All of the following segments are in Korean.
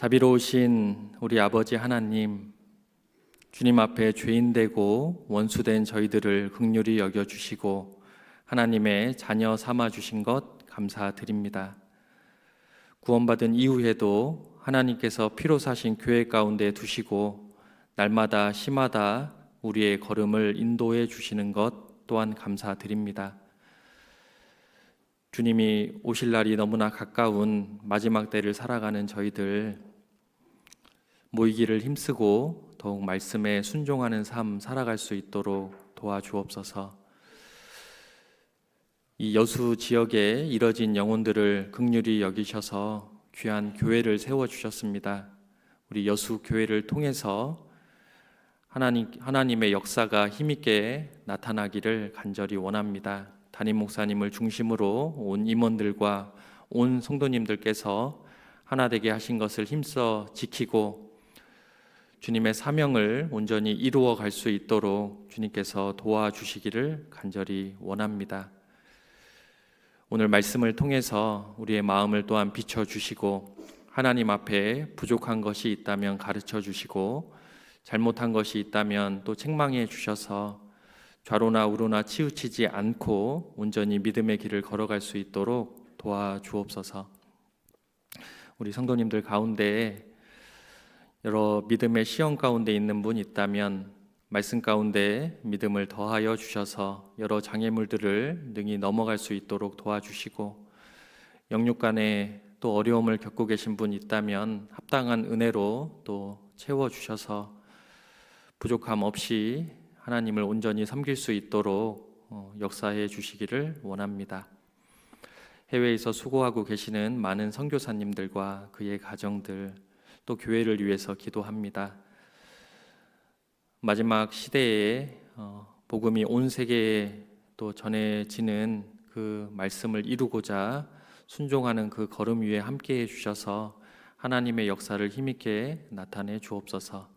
자비로우신 우리 아버지 하나님, 주님 앞에 죄인 되고 원수된 저희들을 긍휼히 여겨주시고 하나님의 자녀 삼아주신 것 감사드립니다. 구원받은 이후에도 하나님께서 피로 사신 교회 가운데 두시고 날마다 시마다 우리의 걸음을 인도해 주시는 것 또한 감사드립니다. 주님이 오실 날이 너무나 가까운 마지막 때를 살아가는 저희들 모이기를 힘쓰고 더욱 말씀에 순종하는 삶 살아갈 수 있도록 도와주옵소서. 이 여수 지역에 이뤄진 영혼들을 긍휼히 여기셔서 귀한 교회를 세워주셨습니다. 우리 여수 교회를 통해서 하나님의 역사가 힘있게 나타나기를 간절히 원합니다. 담임 목사님을 중심으로 온 임원들과 온 성도님들께서 하나 되게 하신 것을 힘써 지키고 주님의 사명을 온전히 이루어 갈 수 있도록 주님께서 도와주시기를 간절히 원합니다. 오늘 말씀을 통해서 우리의 마음을 또한 비춰주시고 하나님 앞에 부족한 것이 있다면 가르쳐 주시고 잘못한 것이 있다면 또 책망해 주셔서 좌로나 우로나 치우치지 않고 온전히 믿음의 길을 걸어갈 수 있도록 도와주옵소서. 우리 성도님들 가운데 여러 믿음의 시험 가운데 있는 분 있다면 말씀 가운데 믿음을 더하여 주셔서 여러 장애물들을 능히 넘어갈 수 있도록 도와주시고 영육 간에 또 어려움을 겪고 계신 분 있다면 합당한 은혜로 또 채워주셔서 부족함 없이 하나님을 온전히 섬길 수 있도록 역사해 주시기를 원합니다. 해외에서 수고하고 계시는 많은 선교사님들과 그의 가정들 또 교회를 위해서 기도합니다. 마지막 시대에 복음이 온 세계에 또 전해지는 그 말씀을 이루고자 순종하는 그 걸음 위에 함께해 주셔서 하나님의 역사를 힘있게 나타내 주옵소서.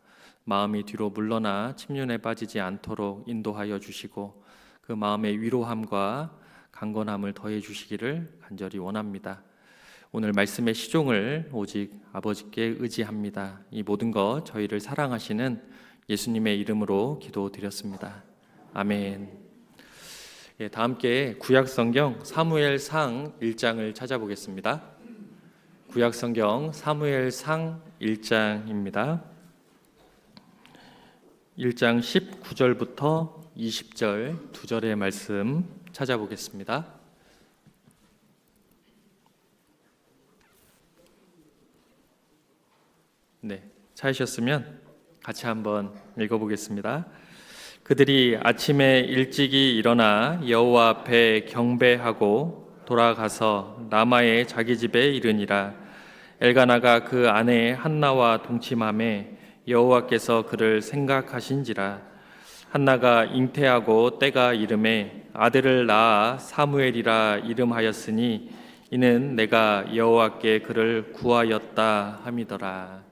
마음이 뒤로 물러나 침륜에 빠지지 않도록 인도하여 주시고 그 마음의 위로함과 강건함을 더해 주시기를 간절히 원합니다. 오늘 말씀의 시종을 오직 아버지께 의지합니다. 이 모든 것 저희를 사랑하시는 예수님의 이름으로 기도드렸습니다. 아멘. 다 함께 구약성경 사무엘상 1장을 찾아보겠습니다. 구약성경 사무엘상 1장입니다. 1장 19절부터 20절 2절의 말씀 찾아보겠습니다. 네, 찾으셨으면 같이 한번 읽어보겠습니다. 그들이 아침에 일찍이 일어나 여호와 앞에 경배하고 돌아가서 라마의 자기 집에 이르니라. 엘가나가 그 아내 한나와 동침하매 여호와께서 그를 생각하신지라. 한나가 잉태하고 때가 이름에 아들을 낳아 사무엘이라 이름하였으니 이는 내가 여호와께 그를 구하였다 함이더라.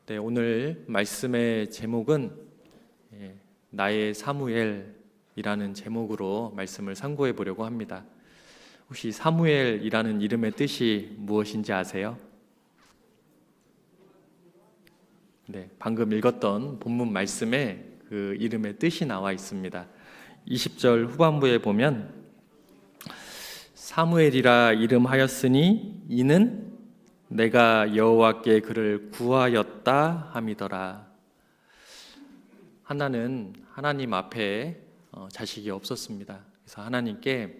네, 오늘 말씀의 제목은 나의 사무엘이라는 제목으로 말씀을 상고해 보려고 합니다. 혹시 사무엘이라는 이름의 뜻이 무엇인지 아세요? 네, 방금 읽었던 본문 말씀에 그 이름의 뜻이 나와 있습니다. 20절 후반부에 보면 사무엘이라 이름하였으니 이는 내가 여호와께 그를 구하였다 함이더라. 한나는 하나님 앞에 자식이 없었습니다. 그래서 하나님께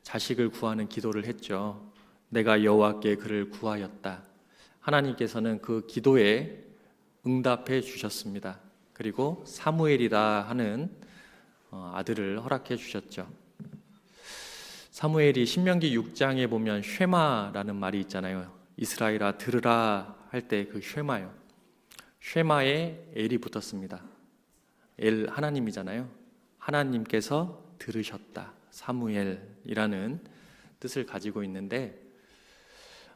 자식을 구하는 기도를 했죠. 내가 여호와께 그를 구하였다. 하나님께서는 그 기도에 응답해 주셨습니다. 그리고 사무엘이라 하는 아들을 허락해 주셨죠. 사무엘이 신명기 6장에 보면 쉐마라는 말이 있잖아요. 이스라엘아 들으라 할 때 그 쉐마요. 쉐마에 엘이 붙었습니다. 엘 하나님이잖아요. 하나님께서 들으셨다. 사무엘이라는 뜻을 가지고 있는데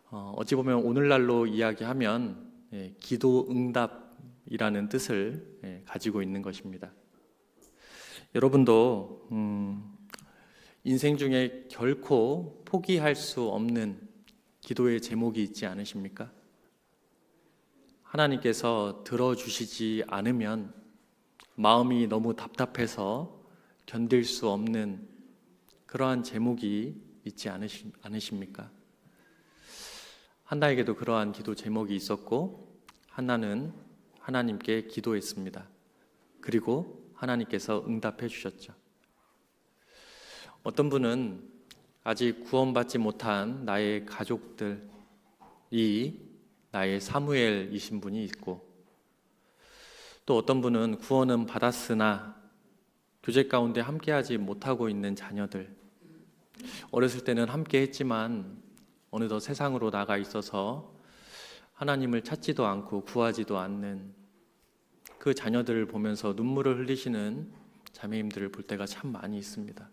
어찌 보면 오늘날로 이야기하면 기도 응답이라는 뜻을 가지고 있는 것입니다. 여러분도 인생 중에 결코 포기할 수 없는 기도의 제목이 있지 않으십니까? 하나님께서 들어주시지 않으면 마음이 너무 답답해서 견딜 수 없는 그러한 제목이 있지 않으십니까? 한나에게도 그러한 기도 제목이 있었고, 한나는 하나님께 기도했습니다. 그리고 하나님께서 응답해 주셨죠. 어떤 분은 아직 구원받지 못한 나의 가족들이 나의 사무엘이신 분이 있고, 또 어떤 분은 구원은 받았으나 교제 가운데 함께하지 못하고 있는 자녀들, 어렸을 때는 함께 했지만 어느덧 세상으로 나가 있어서 하나님을 찾지도 않고 구하지도 않는 그 자녀들을 보면서 눈물을 흘리시는 자매님들을 볼 때가 참 많이 있습니다.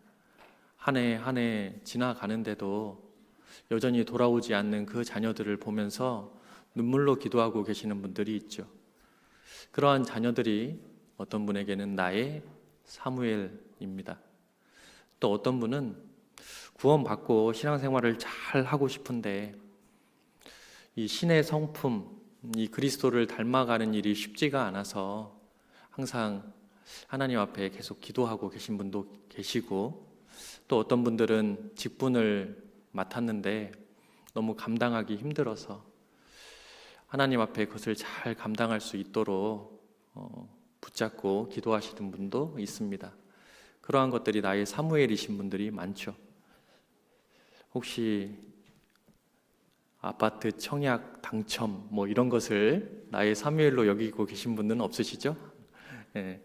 한 해 한 해 지나가는데도 여전히 돌아오지 않는 그 자녀들을 보면서 눈물로 기도하고 계시는 분들이 있죠. 그러한 자녀들이 어떤 분에게는 나의 사무엘입니다. 또 어떤 분은 구원받고 신앙생활을 잘 하고 싶은데 이 신의 성품, 이 그리스도를 닮아가는 일이 쉽지가 않아서 항상 하나님 앞에 계속 기도하고 계신 분도 계시고, 또 어떤 분들은 직분을 맡았는데 너무 감당하기 힘들어서 하나님 앞에 그것을 잘 감당할 수 있도록 붙잡고 기도하시는 분도 있습니다. 그러한 것들이 나의 사무엘이신 분들이 많죠. 혹시 아파트 청약 당첨 뭐 이런 것을 나의 사무엘로 여기고 계신 분은 없으시죠? 네.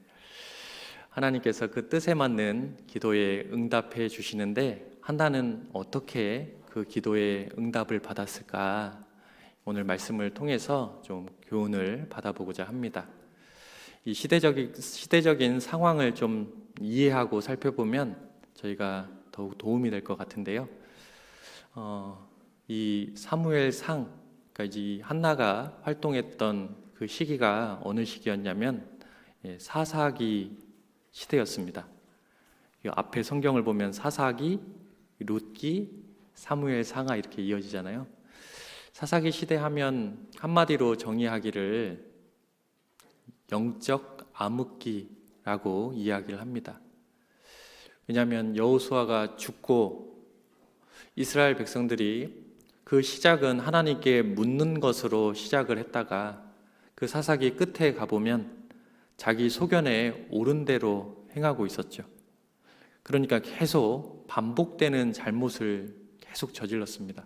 하나님께서 그 뜻에 맞는 기도에 응답해 주시는데, 한나는 어떻게 그 기도에 응답을 받았을까? 오늘 말씀을 통해서 좀 교훈을 받아보고자 합니다. 이 시대적인 상황을 좀 이해하고 살펴보면 저희가 더욱 도움이 될 것 같은데요. 이 사무엘상, 그러니까 이 한나가 활동했던 그 시기가 어느 시기였냐면 사사기 시대였습니다. 앞에 성경을 보면 사사기, 룻기, 사무엘상하 이렇게 이어지잖아요. 사사기 시대 하면 한마디로 정의하기를 영적 암흑기라고 이야기를 합니다. 왜냐하면 여호수아가 죽고 이스라엘 백성들이 그 시작은 하나님께 묻는 것으로 시작을 했다가 그 사사기 끝에 가보면 자기 소견에 옳은 대로 행하고 있었죠. 그러니까 계속 반복되는 잘못을 계속 저질렀습니다.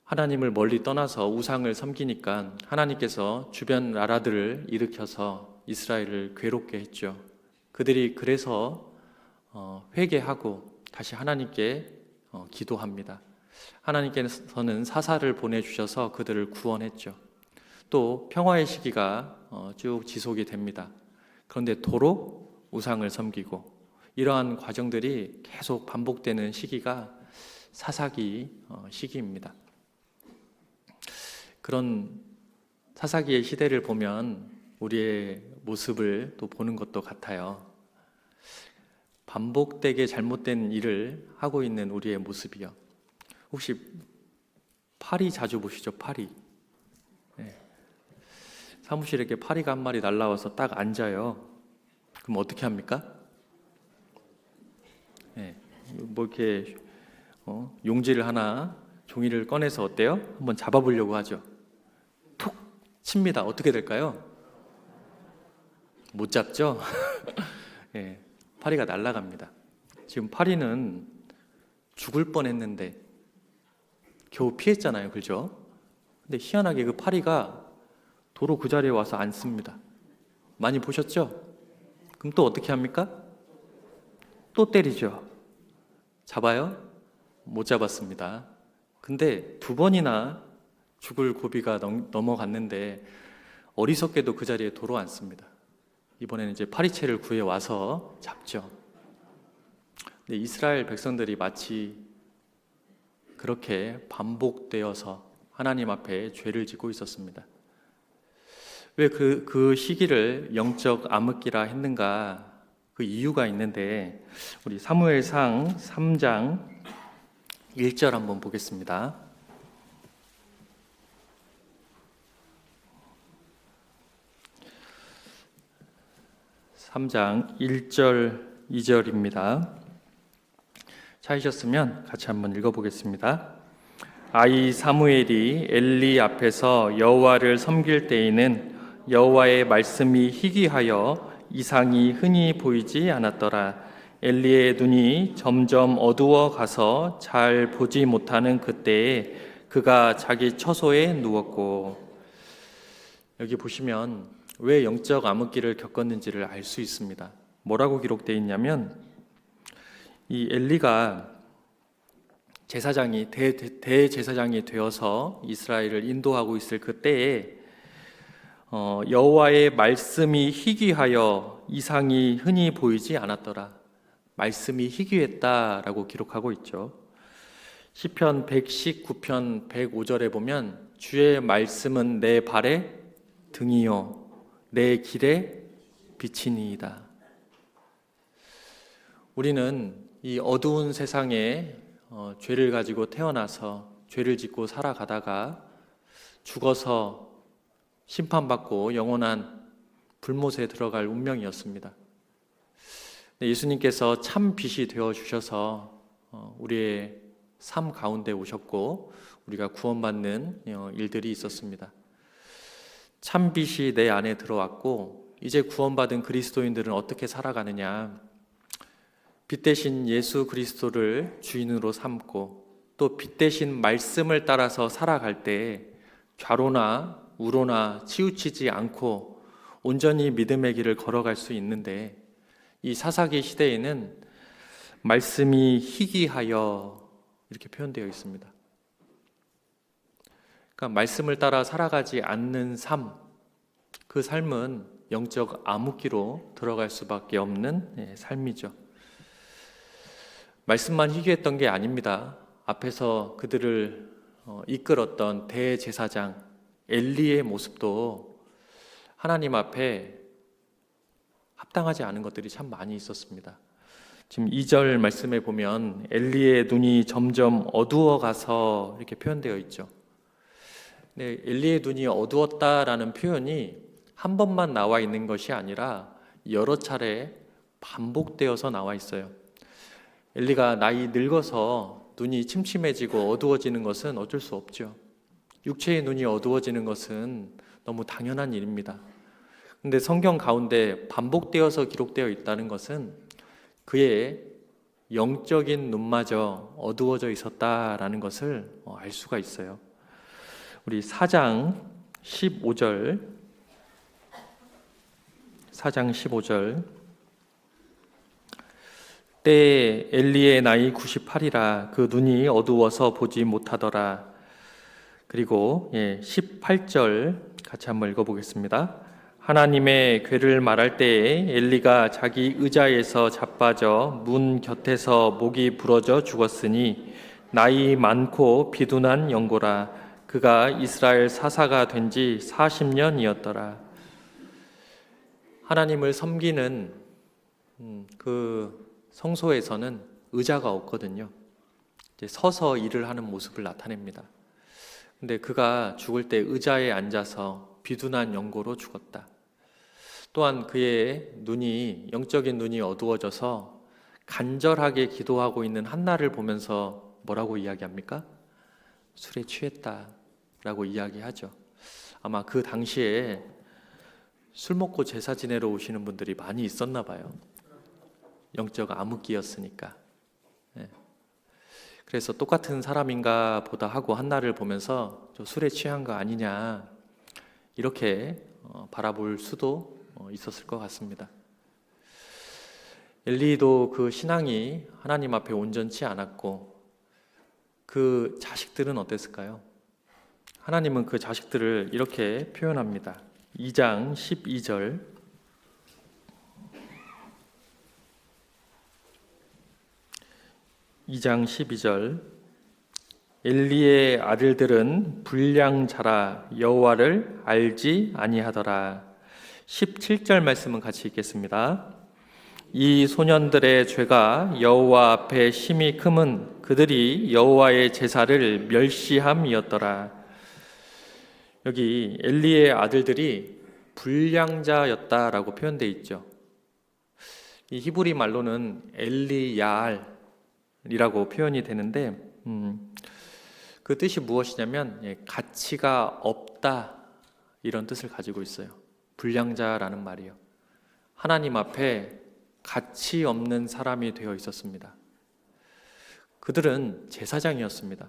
하나님을 멀리 떠나서 우상을 섬기니까 하나님께서 주변 나라들을 일으켜서 이스라엘을 괴롭게 했죠. 그들이 그래서 회개하고 다시 하나님께 기도합니다. 하나님께서는 사사를 보내주셔서 그들을 구원했죠. 또 평화의 시기가 쭉 지속이 됩니다. 그런데 도로 우상을 섬기고 이러한 과정들이 계속 반복되는 시기가 사사기 시기입니다. 그런 사사기의 시대를 보면 우리의 모습을 또 보는 것도 같아요. 반복되게 잘못된 일을 하고 있는 우리의 모습이요. 혹시 파리 자주 보시죠? 파리. 네. 사무실에 이렇게 파리가 한 마리 날라와서 딱 앉아요. 그럼 어떻게 합니까? 네. 뭐 이렇게 용지를 하나, 종이를 꺼내서 어때요? 한번 잡아보려고 하죠. 툭 칩니다. 어떻게 될까요? 못 잡죠? 네. 파리가 날아갑니다. 지금 파리는 죽을 뻔했는데 겨우 피했잖아요, 그렇죠? 근데 희한하게 그 파리가 도로 그 자리에 와서 앉습니다. 많이 보셨죠? 그럼 또 어떻게 합니까? 또 때리죠. 잡아요? 못 잡았습니다. 근데 두 번이나 죽을 고비가 넘어갔는데 어리석게도 그 자리에 도로 앉습니다. 이번에는 이제 파리채를 구해 와서 잡죠. 근데 이스라엘 백성들이 마치 그렇게 반복되어서 하나님 앞에 죄를 짓고 있었습니다. 왜 그 시기를 영적 암흑기라 했는가? 그 이유가 있는데 우리 사무엘상 3장 1절 한번 보겠습니다. 3장 1절 2절입니다. 찾으셨으면 같이 한번 읽어보겠습니다. 아이 사무엘이 엘리 앞에서 여호와를 섬길 때에는 여호와의 말씀이 희귀하여 이상이 흔히 보이지 않았더라. 엘리의 눈이 점점 어두워 가서 잘 보지 못하는 그때에 그가 자기 처소에 누웠고, 여기 보시면 왜 영적 암흑기를 겪었는지를 알 수 있습니다. 뭐라고 기록되어 있냐면, 이 엘리가 제사장이 대제사장이 되어서 이스라엘을 인도하고 있을 그때에 여호와의 말씀이 희귀하여 이상이 흔히 보이지 않았더라. 말씀이 희귀했다라고 기록하고 있죠. 시편 119편 105절에 보면 주의 말씀은 내 발의 등이요 내 길의 빛이니이다. 우리는 이 어두운 세상에 죄를 가지고 태어나서 죄를 짓고 살아가다가 죽어서 심판받고 영원한 불못에 들어갈 운명이었습니다. 예수님께서 참 빛이 되어주셔서 우리의 삶 가운데 오셨고 우리가 구원받는 일들이 있었습니다. 참 빛이 내 안에 들어왔고 이제 구원받은 그리스도인들은 어떻게 살아가느냐, 빛 대신 예수 그리스도를 주인으로 삼고 또 빛 대신 말씀을 따라서 살아갈 때 좌로나 우로나 치우치지 않고 온전히 믿음의 길을 걸어갈 수 있는데, 이 사사기 시대에는 말씀이 희귀하여 이렇게 표현되어 있습니다. 그러니까 말씀을 따라 살아가지 않는 삶, 그 삶은 영적 암흑기로 들어갈 수밖에 없는 삶이죠. 말씀만 희귀했던 게 아닙니다. 앞에서 그들을 이끌었던 대제사장 엘리의 모습도 하나님 앞에 합당하지 않은 것들이 참 많이 있었습니다. 지금 2절 말씀에 보면 엘리의 눈이 점점 어두워가서 이렇게 표현되어 있죠. 네, 엘리의 눈이 어두웠다라는 표현이 한 번만 나와 있는 것이 아니라 여러 차례 반복되어서 나와 있어요. 엘리가 나이 늙어서 눈이 침침해지고 어두워지는 것은 어쩔 수 없죠. 육체의 눈이 어두워지는 것은 너무 당연한 일입니다. 근데 성경 가운데 반복되어서 기록되어 있다는 것은 그의 영적인 눈마저 어두워져 있었다라는 것을 알 수가 있어요. 우리 4장 15절 때에 엘리의 나이 98이라 그 눈이 어두워서 보지 못하더라. 그리고 18절 같이 한번 읽어보겠습니다. 하나님의 괴를 말할 때에 엘리가 자기 의자에서 자빠져 문 곁에서 목이 부러져 죽었으니 나이 많고 비둔한 영고라. 그가 이스라엘 사사가 된 지 40년이었더라. 하나님을 섬기는 그 성소에서는 의자가 없거든요. 이제 서서 일을 하는 모습을 나타냅니다. 근데 그가 죽을 때 의자에 앉아서 비둔한 영고로 죽었다. 또한 그의 눈이, 영적인 눈이 어두워져서 간절하게 기도하고 있는 한나를 보면서 뭐라고 이야기합니까? 술에 취했다라고 이야기하죠. 아마 그 당시에 술 먹고 제사 지내러 오시는 분들이 많이 있었나 봐요. 영적 암흑기였으니까. 그래서 똑같은 사람인가 보다 하고 한나를 보면서 저 술에 취한 거 아니냐 이렇게 바라볼 수도 있었을 것 같습니다. 엘리도 그 신앙이 하나님 앞에 온전치 않았고 그 자식들은 어땠을까요? 하나님은 그 자식들을 이렇게 표현합니다. 2장 12절 엘리의 아들들은 불량자라 여호와를 알지 아니하더라. 17절 말씀은 같이 읽겠습니다. 이 소년들의 죄가 여호와 앞에 심히 크면 그들이 여호와의 제사를 멸시함이었더라. 여기 엘리의 아들들이 불량자였다라고 표현되어 있죠. 이 히브리 말로는 엘리야알이라고 표현이 되는데 그 뜻이 무엇이냐면 가치가 없다 이런 뜻을 가지고 있어요. 불량자라는 말이요. 하나님 앞에 가치 없는 사람이 되어 있었습니다. 그들은 제사장이었습니다.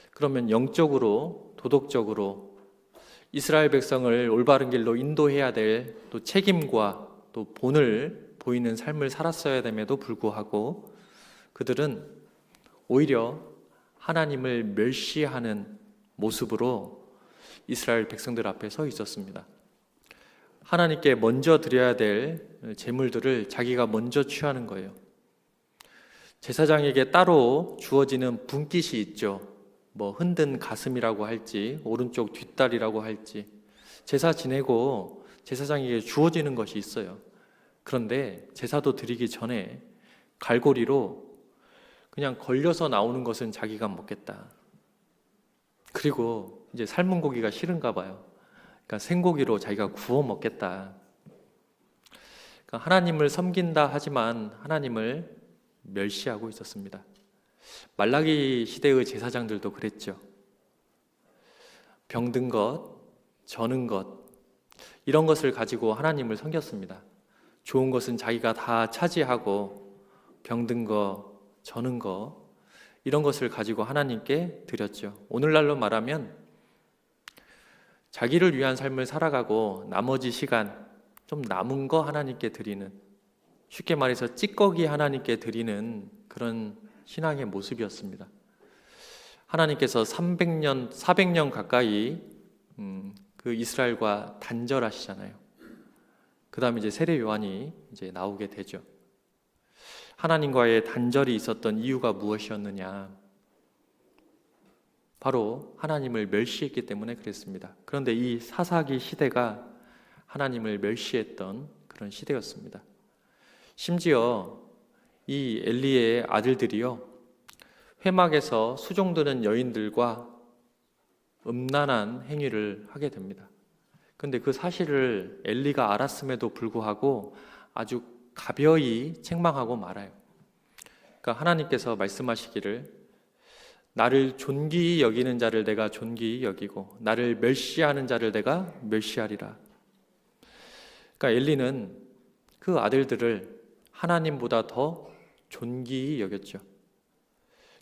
그러면 영적으로 도덕적으로 이스라엘 백성을 올바른 길로 인도해야 될 또 책임과 또 본을 보이는 삶을 살았어야 됨에도 불구하고 그들은 오히려 하나님을 멸시하는 모습으로 이스라엘 백성들 앞에 서 있었습니다. 하나님께 먼저 드려야 될 제물들을 자기가 먼저 취하는 거예요. 제사장에게 따로 주어지는 분깃이 있죠. 뭐 흔든 가슴이라고 할지 오른쪽 뒷다리라고 할지 제사 지내고 제사장에게 주어지는 것이 있어요. 그런데 제사도 드리기 전에 갈고리로 그냥 걸려서 나오는 것은 자기가 먹겠다. 그리고 이제 삶은 고기가 싫은가 봐요. 그러니까 생고기로 자기가 구워 먹겠다. 그러니까 하나님을 섬긴다 하지만 하나님을 멸시하고 있었습니다. 말라기 시대의 제사장들도 그랬죠. 병든 것, 저는 것 이런 것을 가지고 하나님을 섬겼습니다. 좋은 것은 자기가 다 차지하고 병든 거, 저는 거 이런 것을 가지고 하나님께 드렸죠. 오늘날로 말하면 자기를 위한 삶을 살아가고 나머지 시간 좀 남은 거 하나님께 드리는, 쉽게 말해서 찌꺼기 하나님께 드리는 그런 신앙의 모습이었습니다. 하나님께서 300년, 400년 가까이 그 이스라엘과 단절하시잖아요. 그 다음에 이제 세례 요한이 이제 나오게 되죠. 하나님과의 단절이 있었던 이유가 무엇이었느냐? 바로 하나님을 멸시했기 때문에 그랬습니다. 그런데 이 사사기 시대가 하나님을 멸시했던 그런 시대였습니다. 심지어 이 엘리의 아들들이요, 회막에서 수종드는 여인들과 음란한 행위를 하게 됩니다. 그런데 그 사실을 엘리가 알았음에도 불구하고 아주 가벼이 책망하고 말아요. 그러니까 하나님께서 말씀하시기를 나를 존귀히 여기는 자를 내가 존귀히 여기고 나를 멸시하는 자를 내가 멸시하리라. 그러니까 엘리는 그 아들들을 하나님보다 더 존귀히 여겼죠.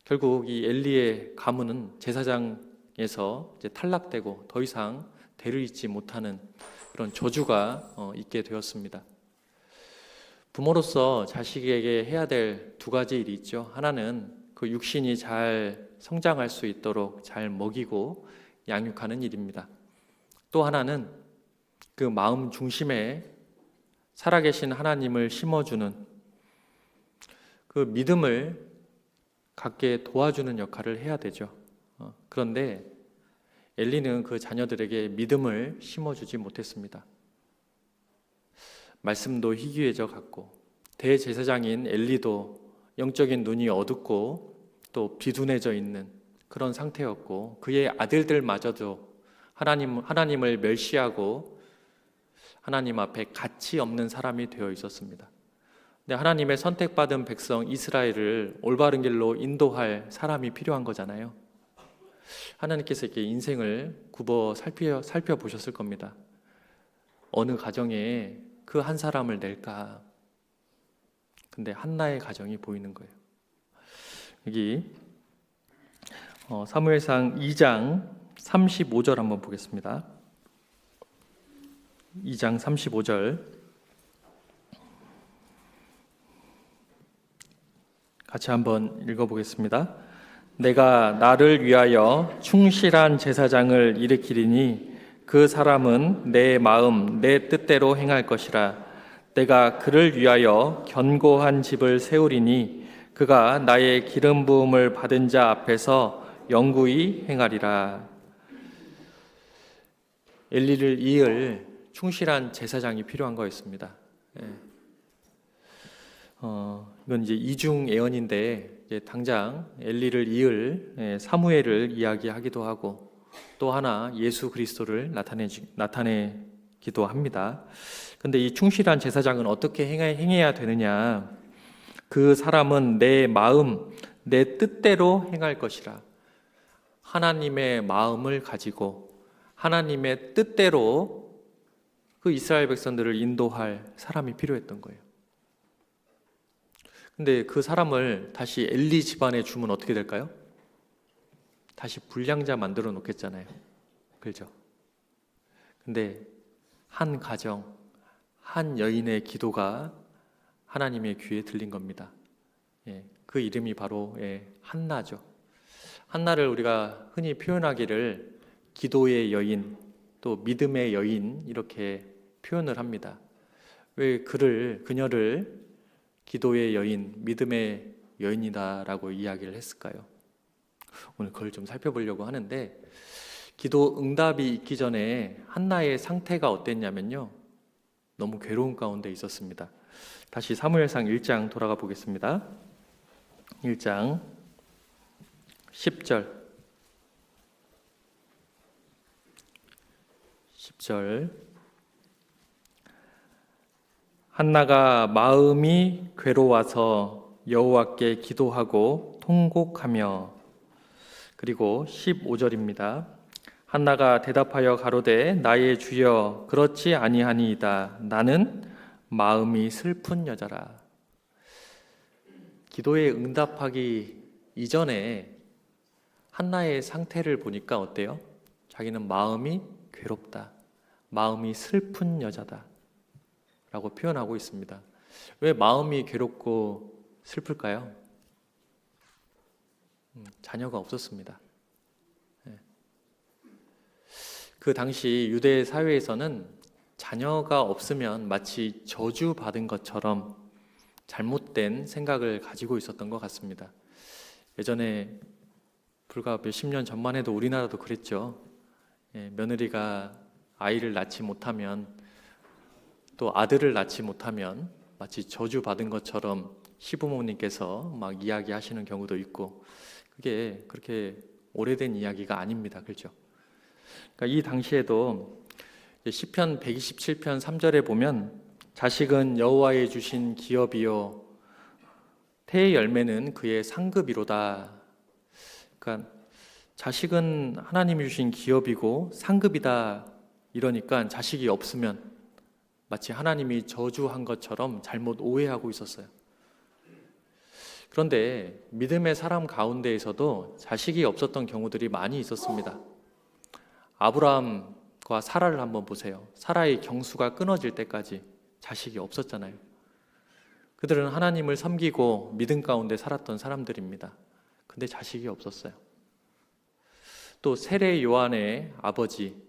결국 이 엘리의 가문은 제사장에서 이제 탈락되고 더 이상 대를 잇지 못하는 그런 저주가 있게 되었습니다. 부모로서 자식에게 해야 될 두 가지 일이 있죠. 하나는 그 육신이 잘 성장할 수 있도록 잘 먹이고 양육하는 일입니다. 또 하나는 그 마음 중심에 살아계신 하나님을 심어주는 그 믿음을 갖게 도와주는 역할을 해야 되죠. 그런데 엘리는 그 자녀들에게 믿음을 심어주지 못했습니다. 말씀도 희귀해져 갔고 대제사장인 엘리도 영적인 눈이 어둡고 또 비둔해져 있는 그런 상태였고 그의 아들들마저도 하나님을 멸시하고 하나님 앞에 가치 없는 사람이 되어 있었습니다. 근데 하나님의 선택받은 백성 이스라엘을 올바른 길로 인도할 사람이 필요한 거잖아요. 하나님께서 이렇게 인생을 굽어 살펴보셨을 겁니다. 어느 가정에 그 한 사람을 낼까? 근데 한나의 가정이 보이는 거예요. 여기 사무엘상 2장 35절 한번 보겠습니다. 2장 35절 같이 한번 읽어보겠습니다. 내가 나를 위하여 충실한 제사장을 일으키리니 그 사람은 내 마음 내 뜻대로 행할 것이라. 내가 그를 위하여 견고한 집을 세우리니 그가 나의 기름 부음을 받은 자 앞에서 영구히 행하리라. 엘리를 이을 충실한 제사장이 필요한 거였습니다. 이건 이제 이중 예언인데 이제 당장 엘리를 이을 사무엘을 이야기하기도 하고 또 하나 예수 그리스도를 나타내기도 합니다. 근데 이 충실한 제사장은 어떻게 행해야 되느냐? 그 사람은 내 마음, 내 뜻대로 행할 것이라. 하나님의 마음을 가지고 하나님의 뜻대로 그 이스라엘 백성들을 인도할 사람이 필요했던 거예요. 근데 그 사람을 다시 엘리 집안에 주면 어떻게 될까요? 다시 불량자 만들어 놓겠잖아요. 그렇죠? 근데 한 가정, 한 여인의 기도가 하나님의 귀에 들린 겁니다. 그 이름이 바로 한나죠. 한나를 우리가 흔히 표현하기를 기도의 여인, 또 믿음의 여인 이렇게 표현을 합니다. 왜 그녀를 기도의 여인, 믿음의 여인이다라고 이야기를 했을까요? 오늘 그걸 좀 살펴보려고 하는데 기도 응답이 있기 전에 한나의 상태가 어땠냐면요. 너무 괴로운 가운데 있었습니다. 다시 사무엘상 1장 돌아가 보겠습니다. 1장 10절 한나가 마음이 괴로워서 여호와께 기도하고 통곡하며 그리고 15절입니다. 한나가 대답하여 가로되 나의 주여 그렇지 아니하니이다. 나는 마음이 슬픈 여자라. 기도에 응답하기 이전에 한나의 상태를 보니까 어때요? 자기는 마음이 괴롭다. 마음이 슬픈 여자다. 라고 표현하고 있습니다. 왜 마음이 괴롭고 슬플까요? 자녀가 없었습니다. 그 당시 유대 사회에서는 자녀가 없으면 마치 저주받은 것처럼 잘못된 생각을 가지고 있었던 것 같습니다. 예전에 불과 몇십 년 전만 해도 우리나라도 그랬죠. 며느리가 아이를 낳지 못하면 또 아들을 낳지 못하면 마치 저주받은 것처럼 시부모님께서 막 이야기하시는 경우도 있고 그게 그렇게 오래된 이야기가 아닙니다. 그렇죠? 그러니까 이 당시에도 시편 127편 3절에 보면 자식은 여호와의 주신 기업이요 태의 열매는 그의 상급이로다. 그러니까 자식은 하나님이 주신 기업이고 상급이다. 이러니까 자식이 없으면 마치 하나님이 저주한 것처럼 잘못 오해하고 있었어요. 그런데 믿음의 사람 가운데에서도 자식이 없었던 경우들이 많이 있었습니다. 아브라함과 사라를 한번 보세요. 사라의 경수가 끊어질 때까지 자식이 없었잖아요. 그들은 하나님을 섬기고 믿음 가운데 살았던 사람들입니다. 근데 자식이 없었어요. 또 세례 요한의 아버지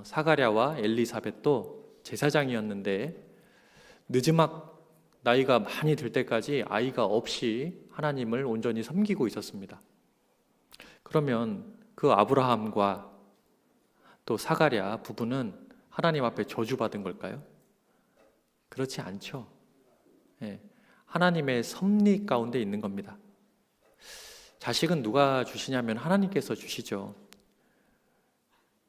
사가랴와 엘리사벳도 제사장이었는데 느지막 나이가 많이 들 때까지 아이가 없이 하나님을 온전히 섬기고 있었습니다. 그러면 그 아브라함과 또 사가랴 부부는 하나님 앞에 저주받은 걸까요? 그렇지 않죠. 하나님의 섭리 가운데 있는 겁니다. 자식은 누가 주시냐면 하나님께서 주시죠.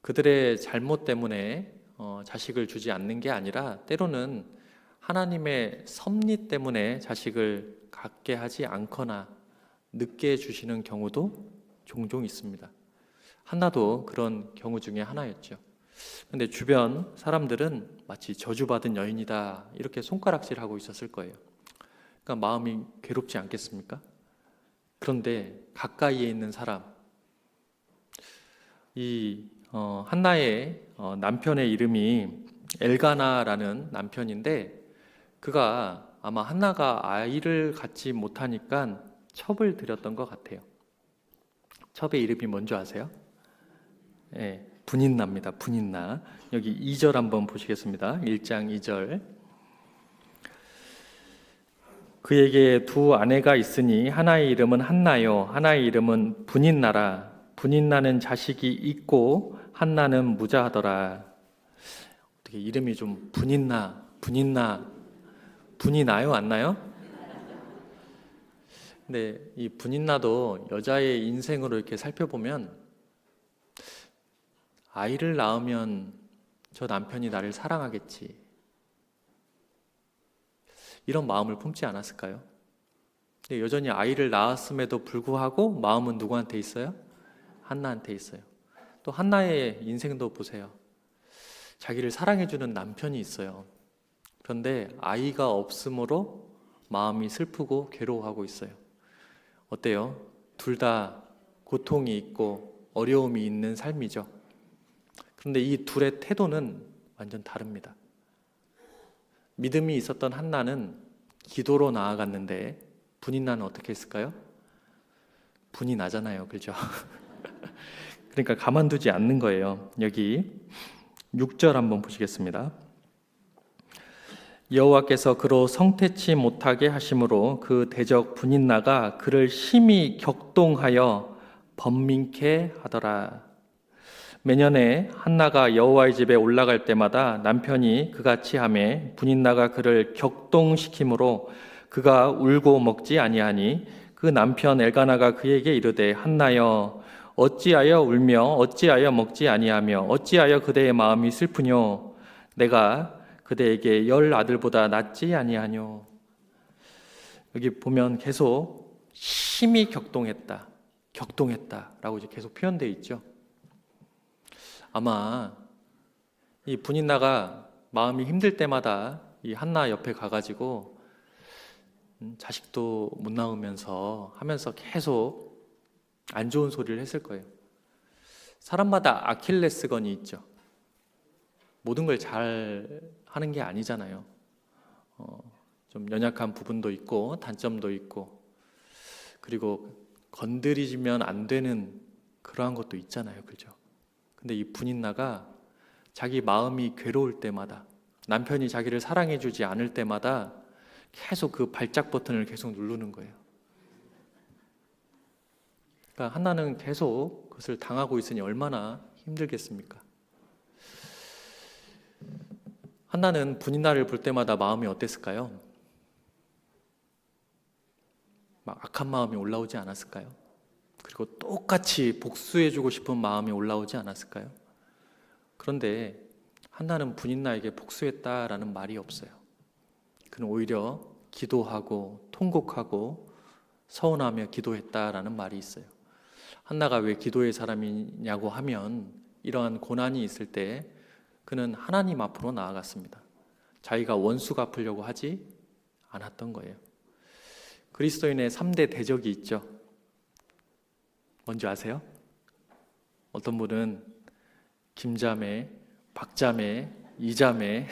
그들의 잘못 때문에 자식을 주지 않는 게 아니라 때로는 하나님의 섭리 때문에 자식을 갖게 하지 않거나 늦게 주시는 경우도 종종 있습니다. 한나도 그런 경우 중에 하나였죠. 근데 주변 사람들은 마치 저주받은 여인이다 이렇게 손가락질하고 있었을 거예요. 그러니까 마음이 괴롭지 않겠습니까? 그런데 가까이에 있는 사람, 한나의 남편의 이름이 엘가나라는 남편인데 그가 아마 한나가 아이를 갖지 못하니까 첩을 들였던 것 같아요. 첩의 이름이 뭔지 아세요? 분인나입니다. 분인나. 여기 2절 한번 보시겠습니다. 1장 2절. 그에게 두 아내가 있으니 하나의 이름은 한나요 하나의 이름은 분인나라. 분인나는 자식이 있고 한나는 무자하더라. 어떻게 이름이 좀 분이 나요? 안 나요? 근데 이 분인나도 여자의 인생으로 이렇게 살펴보면 아이를 낳으면 저 남편이 나를 사랑하겠지, 이런 마음을 품지 않았을까요? 근데 여전히 아이를 낳았음에도 불구하고 마음은 누구한테 있어요? 한나한테 있어요. 또 한나의 인생도 보세요. 자기를 사랑해주는 남편이 있어요. 그런데 아이가 없으므로 마음이 슬프고 괴로워하고 있어요. 어때요? 둘 다 고통이 있고 어려움이 있는 삶이죠. 그런데 이 둘의 태도는 완전 다릅니다. 믿음이 있었던 한나는 기도로 나아갔는데 분인나는 어떻게 했을까요? 분이 나잖아요, 그죠? 그러니까 가만두지 않는 거예요. 여기 6절 한번 보시겠습니다. 여호와께서 그로 성태치 못하게 하심으로 그 대적 분인나가 그를 심히 격동하여 번민케 하더라. 매년에 한나가 여호와의 집에 올라갈 때마다 남편이 그같이 하매 분인나가 그를 격동시키므로 그가 울고 먹지 아니하니 그 남편 엘가나가 그에게 이르되 한나여 어찌하여 울며 어찌하여 먹지 아니하며 어찌하여 그대의 마음이 슬프뇨 내가 그대에게 10 아들보다 낫지 아니하뇨. 여기 보면 계속 심히 격동했다라고 이제 계속 표현되어 있죠. 아마 이 분인나가 마음이 힘들 때마다 이 한나 옆에 가가지고 자식도 못 낳으면서 하면서 계속 안 좋은 소리를 했을 거예요. 사람마다 아킬레스건이 있죠. 모든 걸 잘 하는 게 아니잖아요. 좀 연약한 부분도 있고 단점도 있고, 그리고 건드리면 안 되는 그러한 것도 있잖아요, 그죠? 근데 이 분인나가 자기 마음이 괴로울 때마다, 남편이 자기를 사랑해주지 않을 때마다 계속 그 발작 버튼을 계속 누르는 거예요. 그러니까 한나는 계속 그것을 당하고 있으니 얼마나 힘들겠습니까? 한나는 분인나를 볼 때마다 마음이 어땠을까요? 막 악한 마음이 올라오지 않았을까요? 그리고 똑같이 복수해주고 싶은 마음이 올라오지 않았을까요? 그런데 한나는 분인나에게 복수했다라는 말이 없어요. 그는 오히려 기도하고 통곡하고 서운하며 기도했다라는 말이 있어요. 한나가 왜 기도의 사람이냐고 하면 이러한 고난이 있을 때 그는 하나님 앞으로 나아갔습니다. 자기가 원수 갚으려고 하지 않았던 거예요. 그리스도인의 3대 대적이 있죠. 뭔지 아세요? 어떤 분은 김자매, 박자매, 이자매라고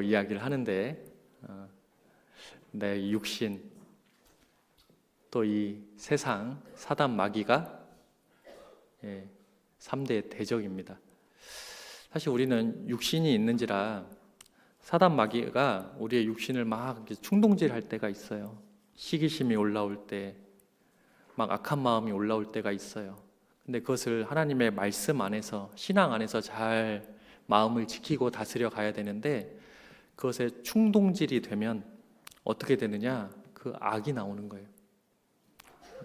이야기를 하는데, 내 육신, 또 이 세상, 사단 마귀가 3대 대적입니다. 사실 우리는 육신이 있는지라 사단 마귀가 우리의 육신을 막 충동질할 때가 있어요. 시기심이 올라올 때, 막 악한 마음이 올라올 때가 있어요. 근데 그것을 하나님의 말씀 안에서, 신앙 안에서 잘 마음을 지키고 다스려 가야 되는데, 그것에 충동질이 되면 어떻게 되느냐? 그 악이 나오는 거예요.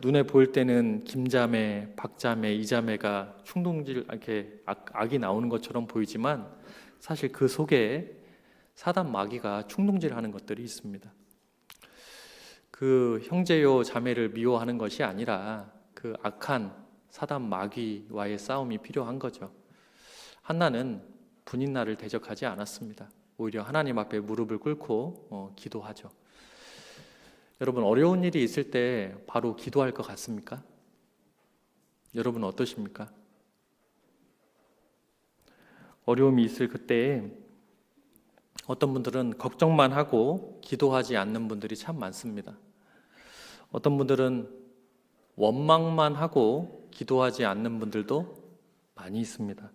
눈에 보일 때는 김자매, 박자매, 이자매가 충동질, 이렇게 악이 나오는 것처럼 보이지만 사실 그 속에 사단 마귀가 충동질하는 것들이 있습니다. 그 형제요 자매를 미워하는 것이 아니라 그 악한 사단 마귀와의 싸움이 필요한 거죠. 한나는 분인나를 대적하지 않았습니다. 오히려 하나님 앞에 무릎을 꿇고 기도하죠. 여러분, 어려운 일이 있을 때 바로 기도할 것 같습니까? 여러분 어떠십니까? 어려움이 있을 그때에 어떤 분들은 걱정만 하고 기도하지 않는 분들이 참 많습니다. 어떤 분들은 원망만 하고 기도하지 않는 분들도 많이 있습니다.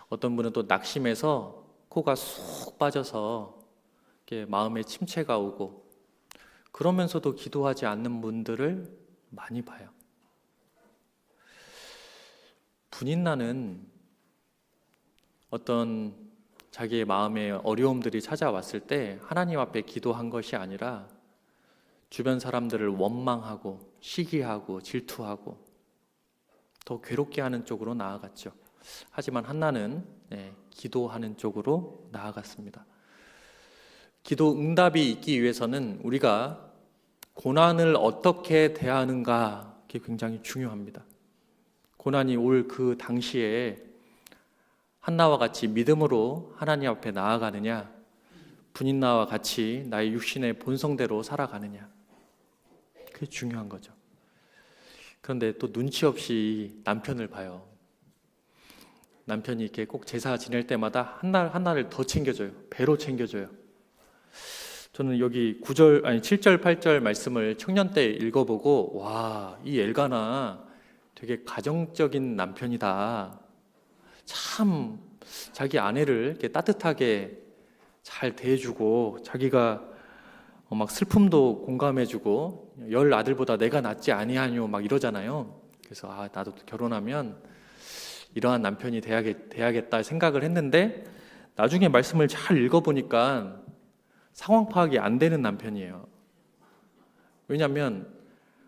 어떤 분은 또 낙심해서 코가 쑥 빠져서 이렇게 마음에 침체가 오고, 그러면서도 기도하지 않는 분들을 많이 봐요. 분인나는 어떤 자기의 마음에 어려움들이 찾아왔을 때 하나님 앞에 기도한 것이 아니라 주변 사람들을 원망하고 시기하고 질투하고 더 괴롭게 하는 쪽으로 나아갔죠. 하지만 한나는 기도하는 쪽으로 나아갔습니다. 기도 응답이 있기 위해서는 우리가 고난을 어떻게 대하는가, 그게 굉장히 중요합니다. 고난이 올 그 당시에 한나와 같이 믿음으로 하나님 앞에 나아가느냐, 분인나와 같이 나의 육신의 본성대로 살아가느냐, 그게 중요한 거죠. 그런데 또 눈치 없이 남편을 봐요. 남편이 이렇게 꼭 제사 지낼 때마다 한나를 더 챙겨줘요. 배로 챙겨줘요. 저는 여기 7절, 8절 말씀을 청년 때 읽어보고, 와, 이 엘가나 되게 가정적인 남편이다. 참 자기 아내를 이렇게 따뜻하게 잘 대해주고, 자기가 막 슬픔도 공감해주고, 열 아들보다 내가 낫지 아니하뇨 막 이러잖아요. 그래서 나도 결혼하면 이러한 남편이 돼야겠다 생각을 했는데, 나중에 말씀을 잘 읽어보니까 상황 파악이 안 되는 남편이에요. 왜냐하면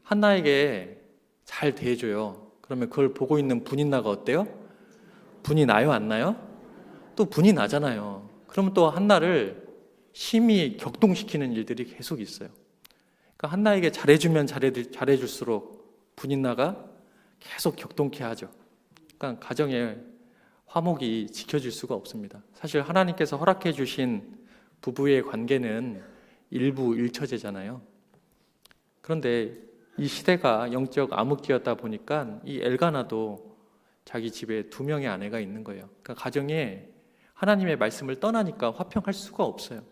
한나에게 잘 대해줘요. 그러면 그걸 보고 있는 분인나가 어때요? 분이 나요, 안 나요? 또 분이 나잖아요. 그러면 또 한나를 심히 격동시키는 일들이 계속 있어요. 그러니까 한나에게 잘해주면 잘해줄수록 분인나가 계속 격동케 하죠. 그러니까 가정의 화목이 지켜질 수가 없습니다. 사실 하나님께서 허락해 주신 부부의 관계는 일부 일처제잖아요. 그런데 이 시대가 영적 암흑기였다 보니까 이 엘가나도 자기 집에 2명의 아내가 있는 거예요. 그러니까 가정에 하나님의 말씀을 떠나니까 화평할 수가 없어요.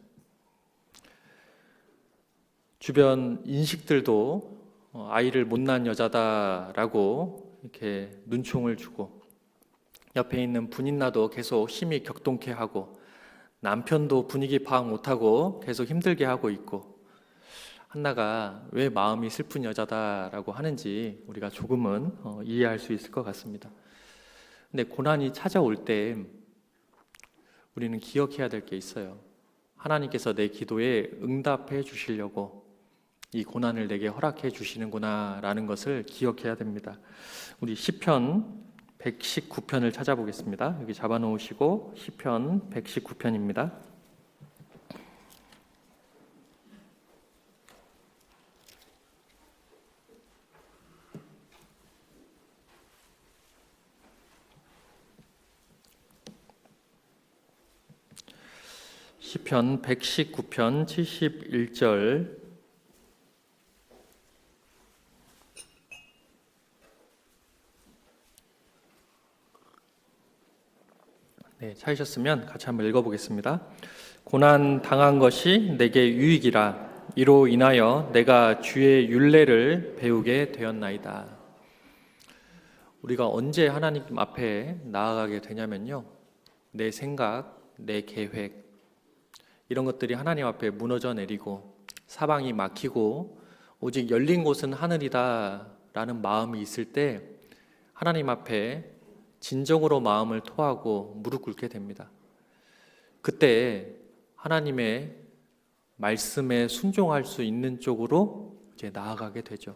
주변 인식들도 아이를 못난 여자다라고 이렇게 눈총을 주고, 옆에 있는 분인나도 계속 힘이 격동케 하고, 남편도 분위기 파악 못하고 계속 힘들게 하고 있고, 한나가 왜 마음이 슬픈 여자다라고 하는지 우리가 조금은 이해할 수 있을 것 같습니다. 근데 고난이 찾아올 때 우리는 기억해야 될 게 있어요. 하나님께서 내 기도에 응답해 주시려고 이 고난을 내게 허락해 주시는구나 라는 것을 기억해야 됩니다. 우리 시편 119편을 찾아보겠습니다. 여기 잡아놓으시고 시편 119편입니다. 시편 119편 71절. 네, 찾으셨으면 같이 한번 읽어보겠습니다. 고난 당한 것이 내게 유익이라. 이로 인하여 내가 주의 율례를 배우게 되었나이다. 우리가 언제 하나님 앞에 나아가게 되냐면요, 내 생각, 내 계획, 이런 것들이 하나님 앞에 무너져 내리고 사방이 막히고 오직 열린 곳은 하늘이다 라는 마음이 있을 때 하나님 앞에 진정으로 마음을 토하고 무릎 꿇게 됩니다. 그때 하나님의 말씀에 순종할 수 있는 쪽으로 이제 나아가게 되죠.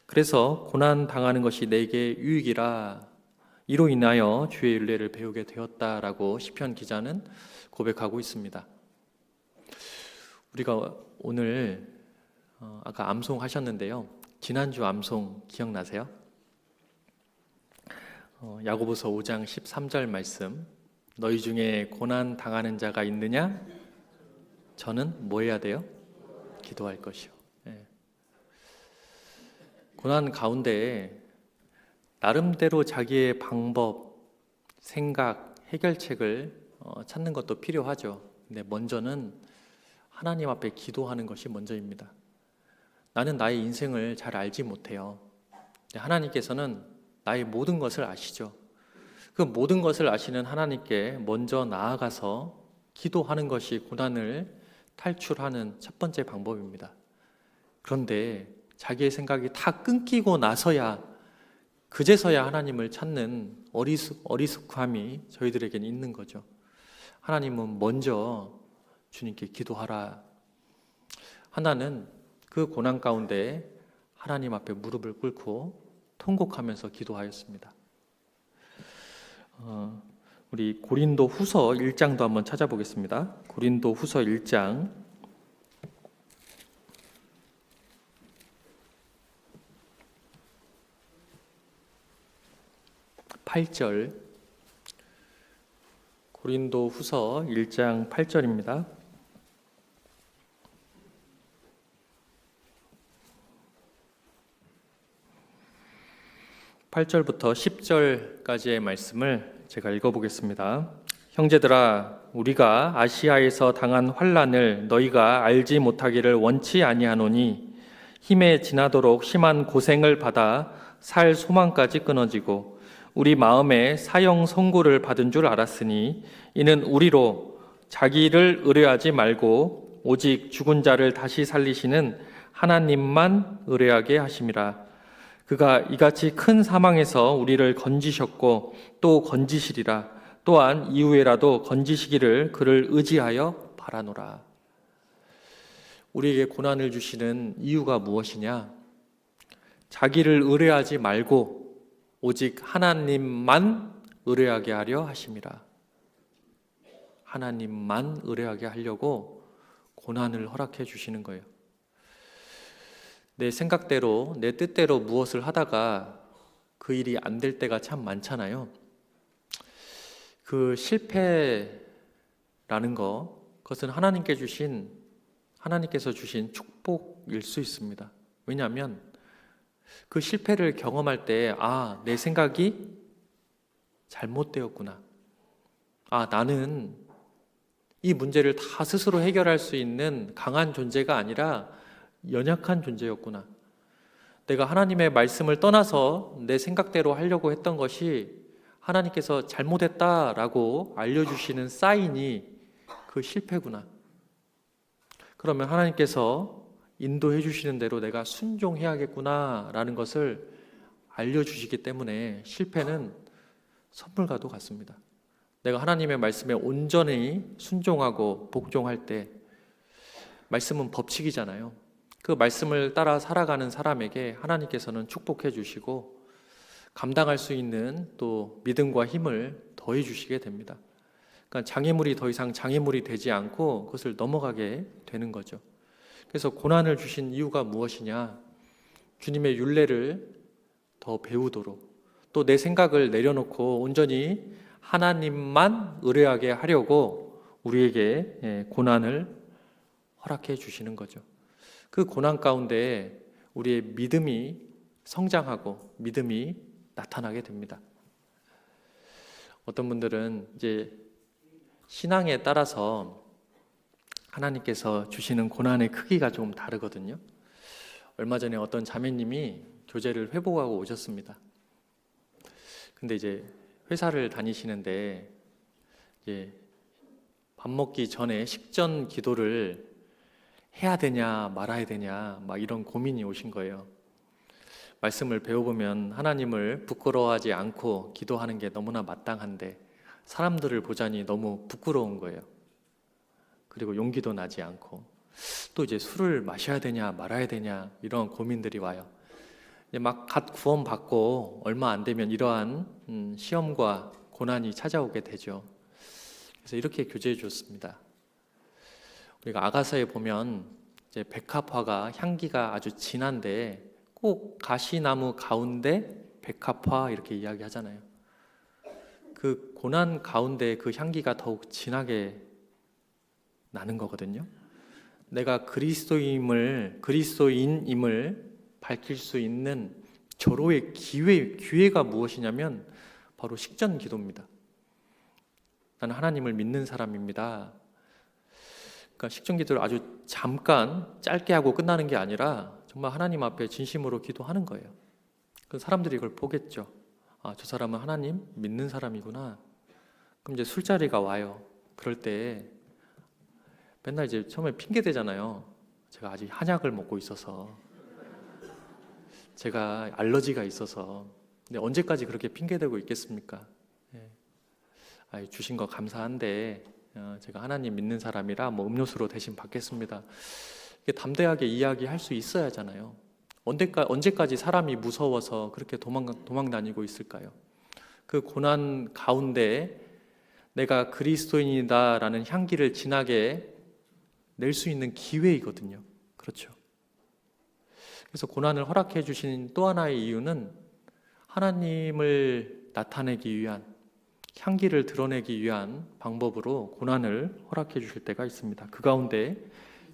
그래서 고난 당하는 것이 내게 유익이라. 이로 인하여 주의 율례를 배우게 되었다라고 시편 기자는 고백하고 있습니다. 우리가 오늘 아까 암송 하셨는데요, 지난주 암송 기억나세요? 야고보서 5장 13절 말씀, 너희 중에 고난 당하는 자가 있느냐? 저는 뭐 해야 돼요? 기도할 것이요. 고난 가운데 나름대로 자기의 방법, 생각, 해결책을 찾는 것도 필요하죠. 근데 먼저는 하나님 앞에 기도하는 것이 먼저입니다. 나는 나의 인생을 잘 알지 못해요. 하나님께서는 나의 모든 것을 아시죠. 그 모든 것을 아시는 하나님께 먼저 나아가서 기도하는 것이 고난을 탈출하는 첫 번째 방법입니다. 그런데 자기의 생각이 다 끊기고 나서야, 그제서야 하나님을 찾는 어리숙함이 저희들에게는 있는 거죠. 하나님은 먼저 주님께 기도하라. 하나는 그 고난 가운데 하나님 앞에 무릎을 꿇고 통곡하면서 기도하였습니다. 우리 고린도 후서 1장도 한번 찾아보겠습니다. 고린도 후서 1장 8절, 고린도 후서 1장 8절입니다. 8절부터 10절까지의 말씀을 제가 읽어보겠습니다. 형제들아, 우리가 아시아에서 당한 환난을 너희가 알지 못하기를 원치 아니하노니 힘에 지나도록 심한 고생을 받아 살 소망까지 끊어지고 우리 마음에 사형 선고를 받은 줄 알았으니 이는 우리로 자기를 의뢰하지 말고 오직 죽은 자를 다시 살리시는 하나님만 의뢰하게 하심이라. 그가 이같이 큰 사망에서 우리를 건지셨고 또 건지시리라. 또한 이후에라도 건지시기를 그를 의지하여 바라노라. 우리에게 고난을 주시는 이유가 무엇이냐? 자기를 의뢰하지 말고 오직 하나님만 의뢰하게 하려 하심이라. 하나님만 의뢰하게 하려고 고난을 허락해 주시는 거예요. 내 생각대로, 내 뜻대로 무엇을 하다가 그 일이 안 될 때가 참 많잖아요. 그 실패라는 그것은 하나님께서 주신 축복일 수 있습니다. 왜냐하면 그 실패를 경험할 때, 내 생각이 잘못되었구나. 나는 이 문제를 다 스스로 해결할 수 있는 강한 존재가 아니라 연약한 존재였구나. 내가 하나님의 말씀을 떠나서 내 생각대로 하려고 했던 것이 하나님께서 잘못했다라고 알려주시는 사인이 그 실패구나. 그러면 하나님께서 인도해 주시는 대로 내가 순종해야겠구나라는 것을 알려주시기 때문에 실패는 선물과도 같습니다. 내가 하나님의 말씀에 온전히 순종하고 복종할 때, 말씀은 법칙이잖아요. 그 말씀을 따라 살아가는 사람에게 하나님께서는 축복해 주시고 감당할 수 있는 또 믿음과 힘을 더해 주시게 됩니다. 그러니까 장애물이 더 이상 장애물이 되지 않고 그것을 넘어가게 되는 거죠. 그래서 고난을 주신 이유가 무엇이냐? 주님의 윤례를 더 배우도록, 또 내 생각을 내려놓고 온전히 하나님만 의뢰하게 하려고 우리에게 고난을 허락해 주시는 거죠. 그 고난 가운데 우리의 믿음이 성장하고 믿음이 나타나게 됩니다. 어떤 분들은 이제 신앙에 따라서 하나님께서 주시는 고난의 크기가 좀 다르거든요. 얼마 전에 어떤 자매님이 교제를 회복하고 오셨습니다. 근데 이제 회사를 다니시는데 이제 밥 먹기 전에 식전 기도를 해야 되냐 말아야 되냐 막 이런 고민이 오신 거예요. 말씀을 배워보면 하나님을 부끄러워하지 않고 기도하는 게 너무나 마땅한데 사람들을 보자니 너무 부끄러운 거예요. 그리고 용기도 나지 않고, 또 이제 술을 마셔야 되냐 말아야 되냐 이런 고민들이 와요. 이제 막 갓 구원받고 얼마 안 되면 이러한 시험과 고난이 찾아오게 되죠. 그래서 이렇게 교제해 줬습니다. 우리가 아가서에 보면 이제 백합화가 향기가 아주 진한데 꼭 가시나무 가운데 백합화 이렇게 이야기하잖아요. 그 고난 가운데 그 향기가 더욱 진하게 나는 거거든요. 내가 그리스도인임을 밝힐 수 있는 절호의 기회가 무엇이냐면 바로 식전 기도입니다. 나는 하나님을 믿는 사람입니다. 그러니까 식전 기도를 아주 잠깐 짧게 하고 끝나는 게 아니라 정말 하나님 앞에 진심으로 기도하는 거예요. 그 사람들이 이걸 보겠죠. 저 사람은 하나님 믿는 사람이구나. 그럼 이제 술자리가 와요. 그럴 때 맨날 이제 처음에 핑계 대잖아요. 제가 아직 한약을 먹고 있어서, 제가 알러지가 있어서. 근데 언제까지 그렇게 핑계 대고 있겠습니까? 주신 거 감사한데 제가 하나님 믿는 사람이라 음료수로 대신 받겠습니다. 담대하게 이야기할 수 있어야 하잖아요. 언제까지 사람이 무서워서 그렇게 도망 다니고 있을까요? 그 고난 가운데 내가 그리스도인이다라는 향기를 진하게 낼 수 있는 기회이거든요. 그렇죠. 그래서 고난을 허락해 주신 또 하나의 이유는 하나님을 나타내기 위한, 향기를 드러내기 위한 방법으로 고난을 허락해 주실 때가 있습니다. 그 가운데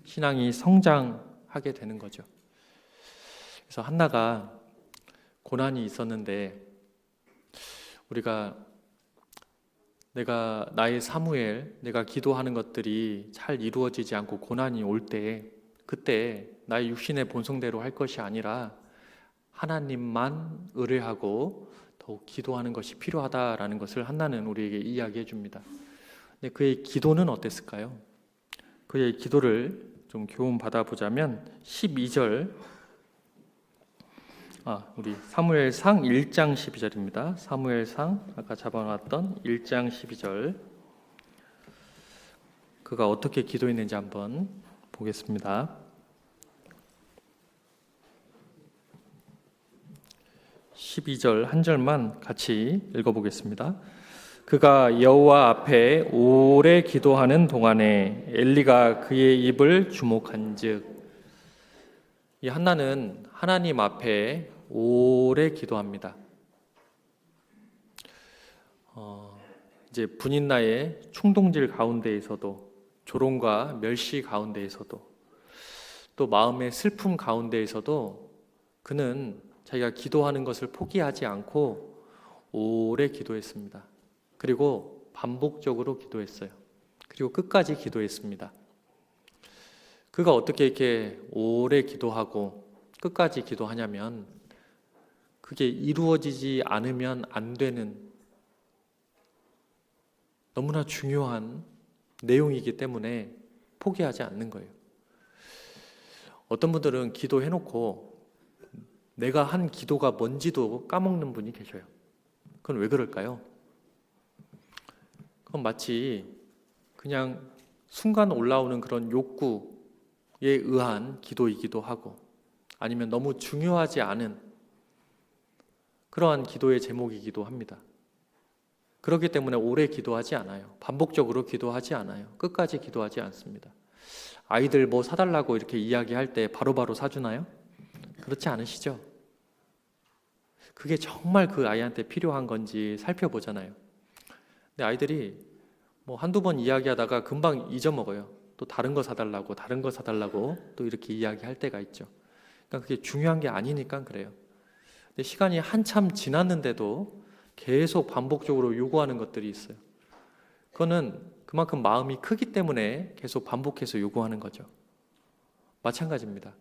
신앙이 성장하게 되는 거죠. 그래서 한나가 고난이 있었는데 나의 사무엘, 내가 기도하는 것들이 잘 이루어지지 않고 고난이 올 때, 그때 나의 육신의 본성대로 할 것이 아니라 하나님만 의뢰하고 더욱 기도하는 것이 필요하다라는 것을 한나는 우리에게 이야기해 줍니다. 근데 그의 기도는 어땠을까요? 그의 기도를 좀 교훈 받아보자면 12절, 우리 사무엘상 1장 12절입니다. 사무엘상 아까 잡아놨던 1장 12절, 그가 어떻게 기도했는지 한번 보겠습니다. 12절 한 절만 같이 읽어보겠습니다. 그가 여호와 앞에 오래 기도하는 동안에 엘리가 그의 입을 주목한즉, 이 한나는 하나님 앞에 오래 기도합니다. 이제 분인나의 충동질 가운데에서도, 조롱과 멸시 가운데에서도, 또 마음의 슬픔 가운데에서도 그는 자기가 기도하는 것을 포기하지 않고 오래 기도했습니다. 그리고 반복적으로 기도했어요. 그리고 끝까지 기도했습니다. 그가 어떻게 이렇게 오래 기도하고 끝까지 기도하냐면, 그게 이루어지지 않으면 안 되는 너무나 중요한 내용이기 때문에 포기하지 않는 거예요. 어떤 분들은 기도해놓고 내가 한 기도가 뭔지도 까먹는 분이 계셔요. 그건 왜 그럴까요? 그건 마치 그냥 순간 올라오는 그런 욕구에 의한 기도이기도 하고, 아니면 너무 중요하지 않은 그러한 기도의 제목이기도 합니다. 그렇기 때문에 오래 기도하지 않아요. 반복적으로 기도하지 않아요. 끝까지 기도하지 않습니다. 아이들 뭐 사달라고 이렇게 이야기할 때 바로바로 사주나요? 그렇지 않으시죠? 그게 정말 그 아이한테 필요한 건지 살펴보잖아요. 근데 아이들이 뭐 한두 번 이야기하다가 금방 잊어먹어요. 또 다른 거 사달라고 또 이렇게 이야기할 때가 있죠. 그러니까 그게 중요한 게 아니니까 그래요. 근데 시간이 한참 지났는데도 계속 반복적으로 요구하는 것들이 있어요. 그거는 그만큼 마음이 크기 때문에 계속 반복해서 요구하는 거죠. 마찬가지입니다.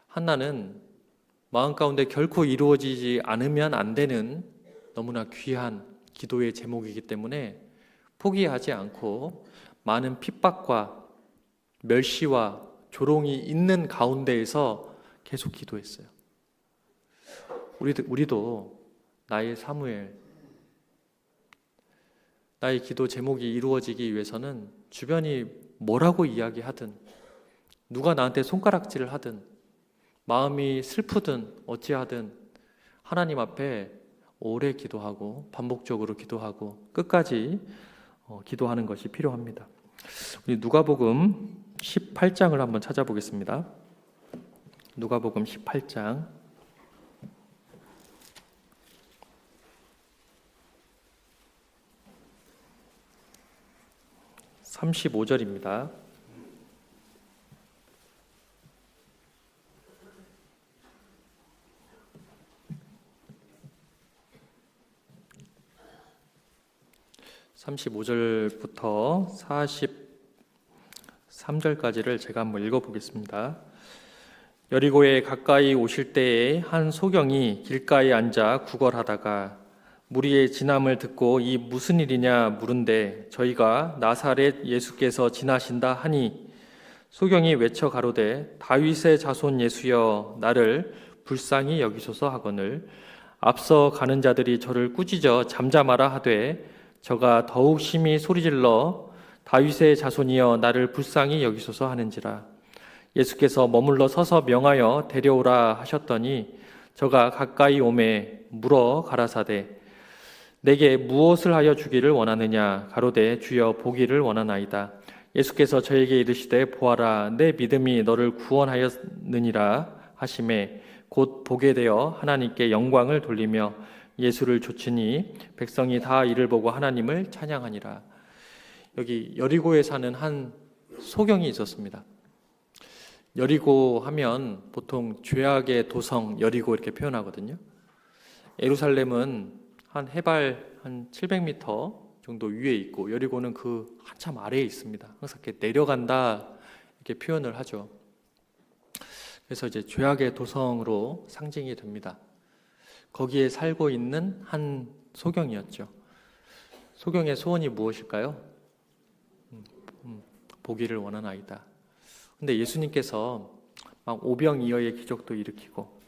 한나는 마음 가운데 결코 이루어지지 않으면 안 되는 너무나 귀한 기도의 제목이기 때문에 포기하지 않고 많은 핍박과 멸시와 조롱이 있는 가운데에서 계속 기도했어요. 우리도 나의 사무엘, 나의 기도 제목이 이루어지기 위해서는 주변이 뭐라고 이야기하든, 누가 나한테 손가락질을 하든, 마음이 슬프든 어찌하든 하나님 앞에 오래 기도하고 반복적으로 기도하고 끝까지 기도하는 것이 필요합니다. 우리 누가복음 18장을 한번 찾아보겠습니다. 누가복음 18장 35절입니다. (35절부터) 43절까지를 제가 한번 읽어보겠습니다. 여리고에 가까이 오실 때에 한 소경이 길가에 앉아 구걸하다가 무리의 진함을 듣고 이 무슨 일이냐 물은데 저희가 나사렛 예수께서 지나신다 하니 소경이 외쳐 가로되 다윗의 자손 예수여 나를 불쌍히 여기소서 하거늘 앞서 가는 자들이 저를 꾸짖어 잠잠하라 하되 저가 더욱 심히 소리질러 다윗의 자손이여 나를 불쌍히 여기소서 하는지라. 예수께서 머물러 서서 명하여 데려오라 하셨더니 저가 가까이 오매 물어 가라사대 내게 무엇을 하여 주기를 원하느냐 가로되 주여 보기를 원하나이다. 예수께서 저에게 이르시되 보아라 내 믿음이 너를 구원하였느니라 하시매 곧 보게 되어 하나님께 영광을 돌리며 예수를 좇으니 백성이 다 이를 보고 하나님을 찬양하니라. 여기 여리고에 사는 한 소경이 있었습니다. 여리고 하면 보통 죄악의 도성 여리고 이렇게 표현하거든요. 예루살렘은 한 해발 한 700m 정도 위에 있고 여리고는 그 한참 아래에 있습니다. 항상 이렇게 내려간다 이렇게 표현을 하죠. 그래서 이제 죄악의 도성으로 상징이 됩니다. 거기에 살고 있는 한 소경이었죠. 소경의 소원이 무엇일까요? 보기를 원하나이다. 근데 예수님께서 막 오병이어의 기적도 일으키고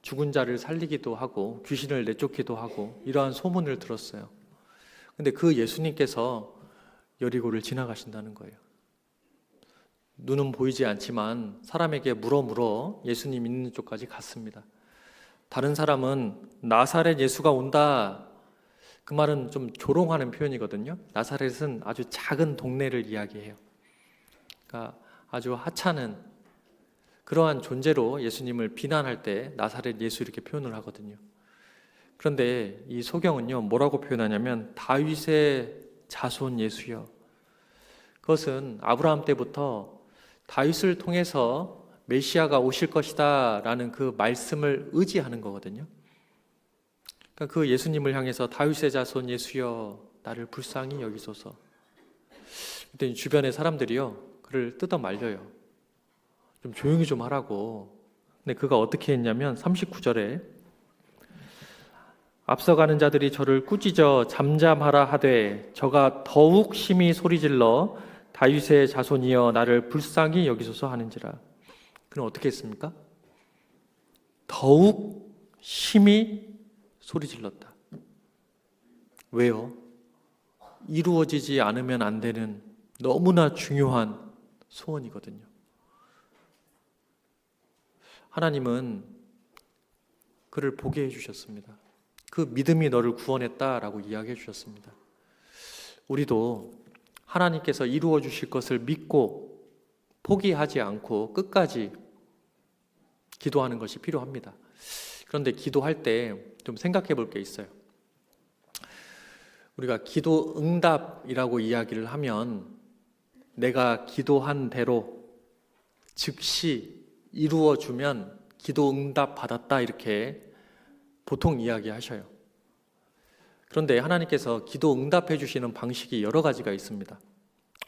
죽은 자를 살리기도 하고 귀신을 내쫓기도 하고 이러한 소문을 들었어요. 근데 그 예수님께서 여리고를 지나가신다는 거예요. 눈은 보이지 않지만 사람에게 물어 예수님 있는 쪽까지 갔습니다. 다른 사람은 나사렛 예수가 온다. 그 말은 좀 조롱하는 표현이거든요. 나사렛은 아주 작은 동네를 이야기해요. 그러니까 아주 하찮은 그러한 존재로 예수님을 비난할 때 나사렛 예수 이렇게 표현을 하거든요. 그런데 이 소경은요 뭐라고 표현하냐면 다윗의 자손 예수여. 그것은 아브라함 때부터 다윗을 통해서 메시아가 오실 것이다 라는 그 말씀을 의지하는 거거든요. 그러니까 그 예수님을 향해서 다윗의 자손 예수여 나를 불쌍히 여기소서. 그때 주변의 사람들이요 그를 뜯어 말려요. 좀 조용히 좀 하라고. 근데 그가 어떻게 했냐면 39절에 앞서가는 자들이 저를 꾸짖어 잠잠하라 하되 저가 더욱 심히 소리질러 다윗의 자손이여 나를 불쌍히 여기소서 하는지라. 그는 어떻게 했습니까? 더욱 심히 소리질렀다. 왜요? 이루어지지 않으면 안 되는 너무나 중요한 소원이거든요. 하나님은 그를 보게 해주셨습니다. 그 믿음이 너를 구원했다라고 이야기해 주셨습니다. 우리도 하나님께서 이루어 주실 것을 믿고 포기하지 않고 끝까지 기도하는 것이 필요합니다. 그런데 기도할 때 좀 생각해 볼 게 있어요. 우리가 기도 응답이라고 이야기를 하면 내가 기도한 대로 즉시 이루어주면 기도 응답 받았다 이렇게 보통 이야기하셔요. 그런데 하나님께서 기도 응답해 주시는 방식이 여러 가지가 있습니다.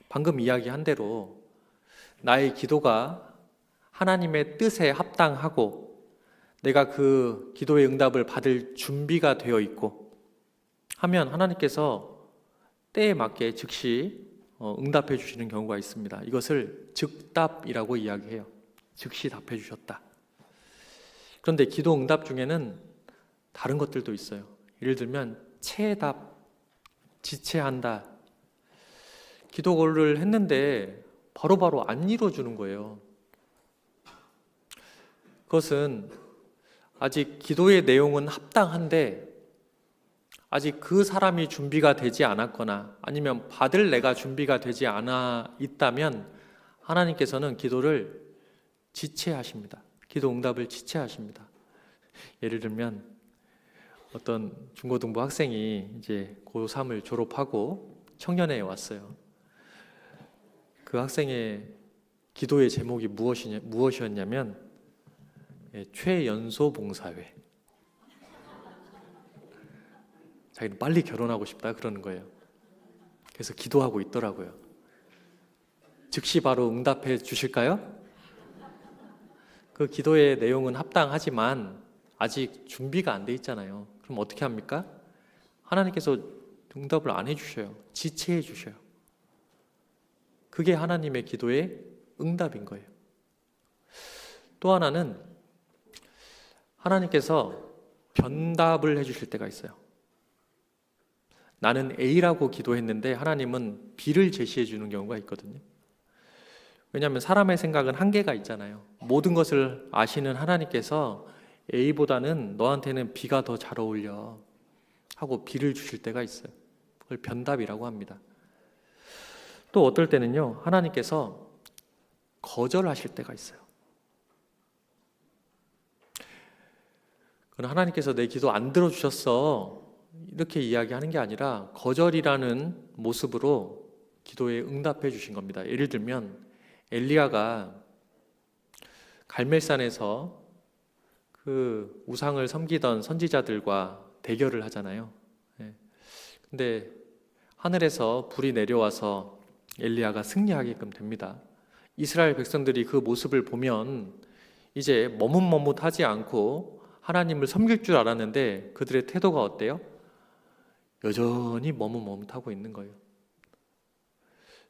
방금 이야기한 대로 나의 기도가 하나님의 뜻에 합당하고 내가 그 기도의 응답을 받을 준비가 되어 있고 하면 하나님께서 때에 맞게 즉시 응답해 주시는 경우가 있습니다. 이것을 즉답이라고 이야기해요. 즉시 답해 주셨다. 그런데 기도 응답 중에는 다른 것들도 있어요. 예를 들면 체답, 지체한다. 기도를 했는데 바로바로 안 이루어주는 거예요. 그것은 아직 기도의 내용은 합당한데 아직 그 사람이 준비가 되지 않았거나 아니면 받을 내가 준비가 되지 않아 있다면 하나님께서는 기도를 지체하십니다. 기도 응답을 지체하십니다. 예를 들면 어떤 중고등부 학생이 이제 고3을 졸업하고 청년회에 왔어요. 그 학생의 기도의 제목이 무엇이었냐면 최연소 봉사회. 자기는 빨리 결혼하고 싶다 그러는 거예요. 그래서 기도하고 있더라고요. 즉시 바로 응답해 주실까요? 그 기도의 내용은 합당하지만 아직 준비가 안 돼 있잖아요. 그럼 어떻게 합니까? 하나님께서 응답을 안 해주셔요. 지체해 주셔요. 그게 하나님의 기도의 응답인 거예요. 또 하나는 하나님께서 변답을 해주실 때가 있어요. 나는 A라고 기도했는데 하나님은 B를 제시해 주는 경우가 있거든요. 왜냐하면 사람의 생각은 한계가 있잖아요. 모든 것을 아시는 하나님께서 A보다는 너한테는 B가 더 잘 어울려 하고 B를 주실 때가 있어요. 그걸 변답이라고 합니다. 또 어떨 때는요, 하나님께서 거절하실 때가 있어요. 그건 하나님께서 내 기도 안 들어주셨어 이렇게 이야기하는 게 아니라 거절이라는 모습으로 기도에 응답해 주신 겁니다. 예를 들면 엘리야가 갈멜산에서 그 우상을 섬기던 선지자들과 대결을 하잖아요. 근데 하늘에서 불이 내려와서 엘리야가 승리하게끔 됩니다. 이스라엘 백성들이 그 모습을 보면 이제 머뭇머뭇하지 않고 하나님을 섬길 줄 알았는데 그들의 태도가 어때요? 여전히 머뭇머뭇하고 있는 거예요.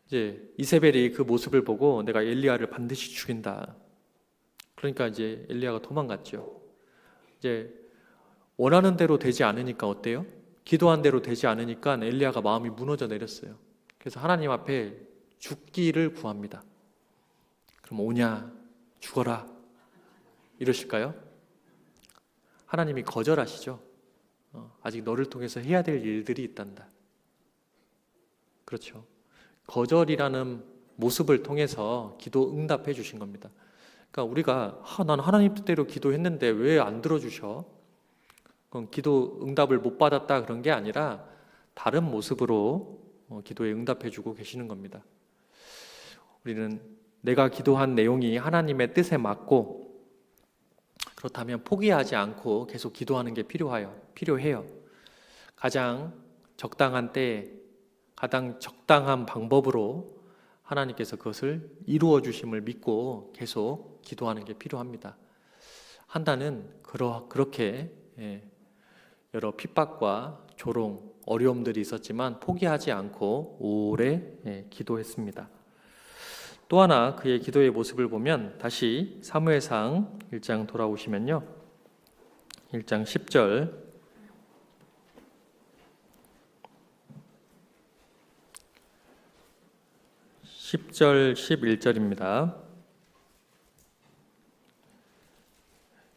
이제 이세벨이 그 모습을 보고 내가 엘리야를 반드시 죽인다. 그러니까 이제 엘리야가 도망갔죠. 이제 원하는 대로 되지 않으니까 어때요? 기도한 대로 되지 않으니까 엘리야가 마음이 무너져 내렸어요. 그래서 하나님 앞에 죽기를 구합니다. 그럼 오냐? 죽어라. 이러실까요? 하나님이 거절하시죠. 아직 너를 통해서 해야 될 일들이 있단다. 그렇죠. 거절이라는 모습을 통해서 기도 응답해 주신 겁니다. 그러니까 우리가 난 하나님 뜻대로 기도했는데 왜 안 들어주셔? 그건 기도 응답을 못 받았다 그런 게 아니라 다른 모습으로 기도에 응답해 주고 계시는 겁니다. 우리는 내가 기도한 내용이 하나님의 뜻에 맞고 그렇다면 포기하지 않고 계속 기도하는 게 필요해요. 가장 적당한 때에 가장 적당한 방법으로 하나님께서 그것을 이루어 주심을 믿고 계속 기도하는 게 필요합니다. 한나는 그렇게 여러 핍박과 조롱, 어려움들이 있었지만 포기하지 않고 오래 기도했습니다. 또 하나 그의 기도의 모습을 보면 다시 사무엘상 1장 돌아오시면요. 1장 10절 11절입니다.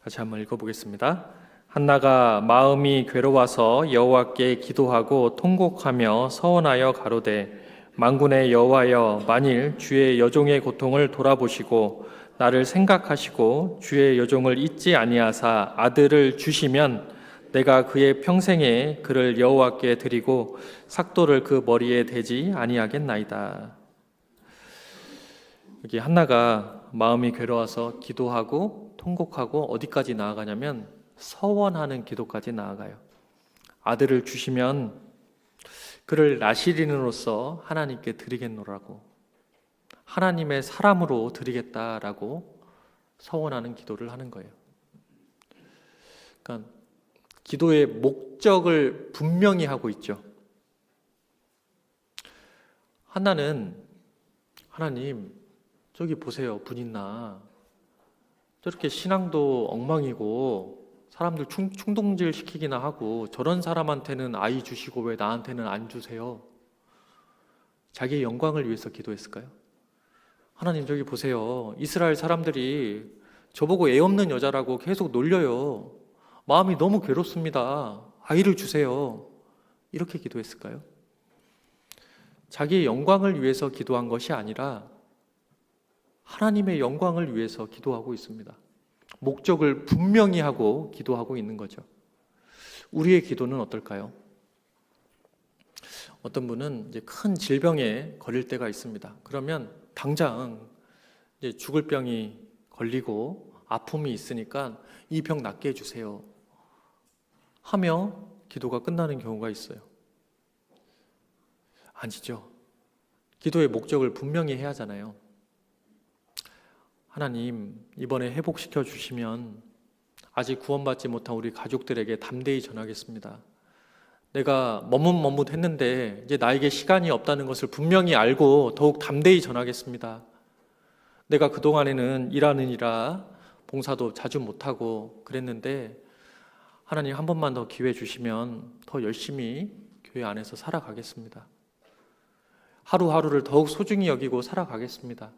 같이 한번 읽어보겠습니다. 한나가 마음이 괴로워서 여호와께 기도하고 통곡하며 서원하여 가로되 만군의 여호와여, 만일 주의 여종의 고통을 돌아보시고 나를 생각하시고 주의 여종을 잊지 아니하사 아들을 주시면 내가 그의 평생에 그를 여호와께 드리고 삭도를 그 머리에 대지 아니하겠나이다. 여기 한나가 마음이 괴로워서 기도하고 통곡하고 어디까지 나아가냐면 서원하는 기도까지 나아가요. 아들을 주시면 그를 나시린으로서 하나님께 드리겠노라고, 하나님의 사람으로 드리겠다라고 서원하는 기도를 하는 거예요. 그러니까 기도의 목적을 분명히 하고 있죠. 한나는 하나님 저기 보세요, 분있나 저렇게 신앙도 엉망이고 사람들 충동질 시키기나 하고 저런 사람한테는 아이 주시고 왜 나한테는 안 주세요? 자기의 영광을 위해서 기도했을까요? 하나님 저기 보세요, 이스라엘 사람들이 저보고 애 없는 여자라고 계속 놀려요. 마음이 너무 괴롭습니다. 아이를 주세요. 이렇게 기도했을까요? 자기의 영광을 위해서 기도한 것이 아니라 하나님의 영광을 위해서 기도하고 있습니다. 목적을 분명히 하고 기도하고 있는 거죠. 우리의 기도는 어떨까요? 어떤 분은 이제 큰 질병에 걸릴 때가 있습니다. 그러면 당장 이제 죽을 병이 걸리고 아픔이 있으니까 이 병 낫게 해주세요 하며 기도가 끝나는 경우가 있어요. 아니죠. 기도의 목적을 분명히 해야 하잖아요. 하나님, 이번에 회복시켜 주시면 아직 구원받지 못한 우리 가족들에게 담대히 전하겠습니다. 내가 머뭇머뭇했는데 이제 나에게 시간이 없다는 것을 분명히 알고 더욱 담대히 전하겠습니다. 내가 그동안에는 일하느니라 봉사도 자주 못하고 그랬는데 하나님 한 번만 더 기회 주시면 더 열심히 교회 안에서 살아가겠습니다. 하루하루를 더욱 소중히 여기고 살아가겠습니다.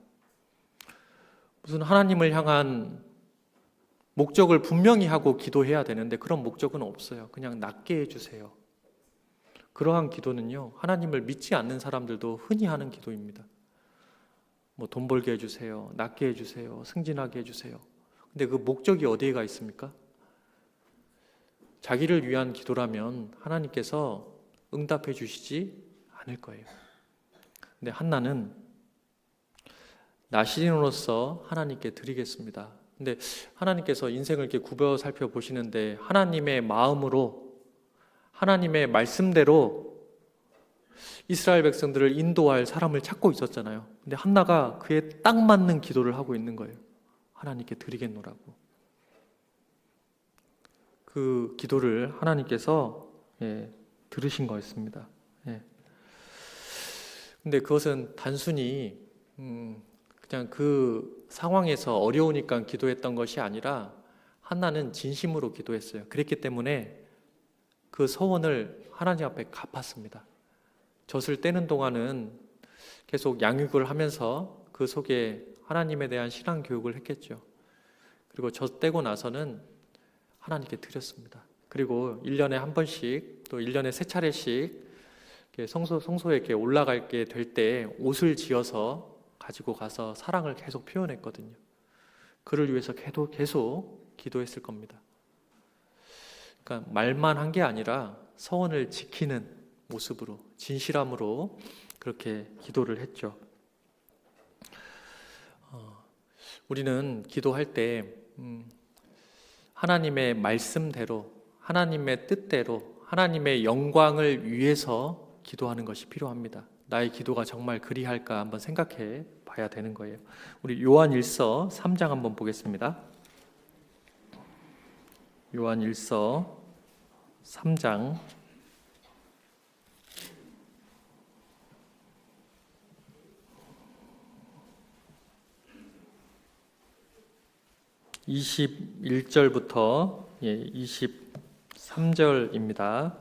무슨 하나님을 향한 목적을 분명히 하고 기도해야 되는데 그런 목적은 없어요. 그냥 낫게 해주세요. 그러한 기도는요, 하나님을 믿지 않는 사람들도 흔히 하는 기도입니다. 뭐 돈 벌게 해주세요, 낫게 해주세요, 승진하게 해주세요. 근데 그 목적이 어디에 있습니까? 자기를 위한 기도라면 하나님께서 응답해 주시지 않을 거예요. 근데 한나는 나 시인으로서 하나님께 드리겠습니다. 근데 하나님께서 인생을 이렇게 굽어 살펴보시는데 하나님의 마음으로, 하나님의 말씀대로 이스라엘 백성들을 인도할 사람을 찾고 있었잖아요. 근데 한나가 그에 딱 맞는 기도를 하고 있는 거예요. 하나님께 드리겠노라고. 그 기도를 하나님께서 들으신 거였습니다. 근데 그것은 단순히 그냥 그 상황에서 어려우니까 기도했던 것이 아니라 한나는 진심으로 기도했어요. 그랬기 때문에 그 서원을 하나님 앞에 갚았습니다. 젖을 떼는 동안은 계속 양육을 하면서 그 속에 하나님에 대한 신앙 교육을 했겠죠. 그리고 젖 떼고 나서는 하나님께 드렸습니다. 그리고 1년에 한 번씩 또 1년에 3차례씩 성소에 이렇게 올라가게 될 때 옷을 지어서 가지고 가서 사랑을 계속 표현했거든요. 그를 위해서 계속 기도했을 겁니다. 그러니까 말만 한 게 아니라 서원을 지키는 모습으로, 진실함으로 그렇게 기도를 했죠. 우리는 기도할 때 하나님의 말씀대로, 하나님의 뜻대로, 하나님의 영광을 위해서 기도하는 것이 필요합니다. 나의 기도가 정말 그리할까 한번 생각해 봐야 되는 거예요. 우리 요한일서 3장 한번 보겠습니다. 요한일서 3장 21절부터 23절입니다.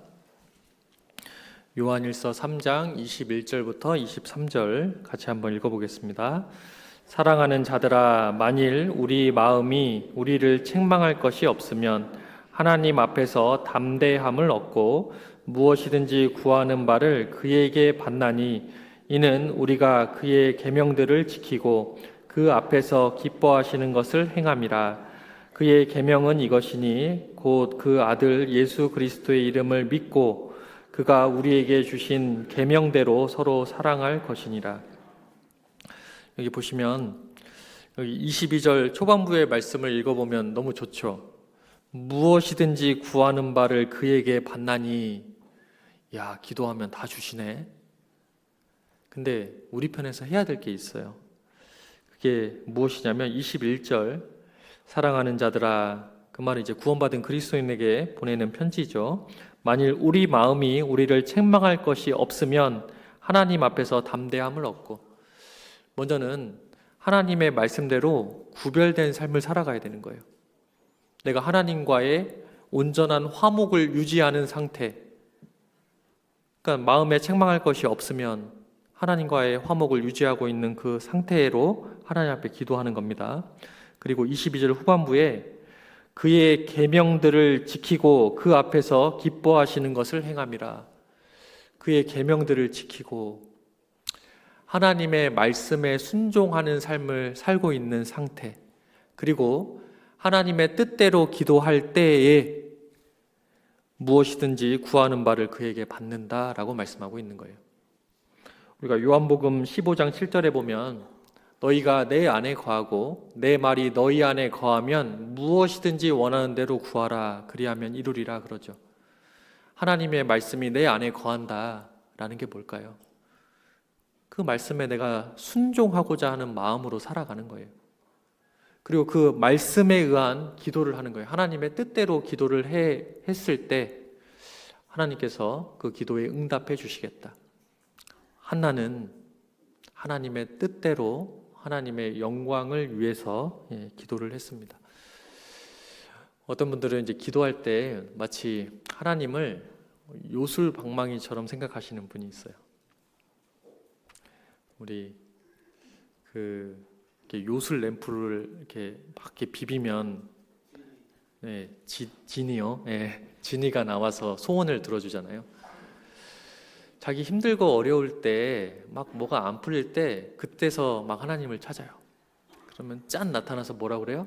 요한일서 3장 21절부터 23절 같이 한번 읽어보겠습니다. 사랑하는 자들아, 만일 우리 마음이 우리를 책망할 것이 없으면 하나님 앞에서 담대함을 얻고 무엇이든지 구하는 바를 그에게 받나니 이는 우리가 그의 계명들을 지키고 그 앞에서 기뻐하시는 것을 행함이라. 그의 계명은 이것이니 곧 그 아들 예수 그리스도의 이름을 믿고 그가 우리에게 주신 계명대로 서로 사랑할 것이니라. 여기 보시면 여기 22절 초반부의 말씀을 읽어보면 너무 좋죠. 무엇이든지 구하는 바를 그에게 받나니, 야, 기도하면 다 주시네. 근데 우리 편에서 해야 될 게 있어요. 그게 무엇이냐면 21절 사랑하는 자들아, 그 말은 이제 구원받은 그리스도인에게 보내는 편지죠. 만일 우리 마음이 우리를 책망할 것이 없으면 하나님 앞에서 담대함을 얻고, 먼저는 하나님의 말씀대로 구별된 삶을 살아가야 되는 거예요. 내가 하나님과의 온전한 화목을 유지하는 상태, 그러니까 마음에 책망할 것이 없으면 하나님과의 화목을 유지하고 있는 그 상태로 하나님 앞에 기도하는 겁니다. 그리고 22절 후반부에 그의 계명들을 지키고 그 앞에서 기뻐하시는 것을 행함이라. 그의 계명들을 지키고 하나님의 말씀에 순종하는 삶을 살고 있는 상태, 그리고 하나님의 뜻대로 기도할 때에 무엇이든지 구하는 바를 그에게 받는다라고 말씀하고 있는 거예요. 우리가 요한복음 15장 7절에 보면 너희가 내 안에 거하고 내 말이 너희 안에 거하면 무엇이든지 원하는 대로 구하라 그리하면 이루리라 그러죠. 하나님의 말씀이 내 안에 거한다라는 게 뭘까요? 그 말씀에 내가 순종하고자 하는 마음으로 살아가는 거예요. 그리고 그 말씀에 의한 기도를 하는 거예요. 하나님의 뜻대로 기도를 했을 때 하나님께서 그 기도에 응답해 주시겠다. 한나는 하나님의 뜻대로 하나님의 영광을 위해서 기도를 했습니다. 어떤 분들은 이제 기도할 때 마치 하나님을 요술방망이처럼 생각하시는 분이 있어요. 우리 이렇게 요술 램프를 이렇게 막 이렇게 비비면 네, 지니요. 네, 지니가 나와서 소원을 들어주잖아요. 자기 힘들고 어려울 때 막 뭐가 안 풀릴 때 그때서 막 하나님을 찾아요. 그러면 짠 나타나서 뭐라 그래요?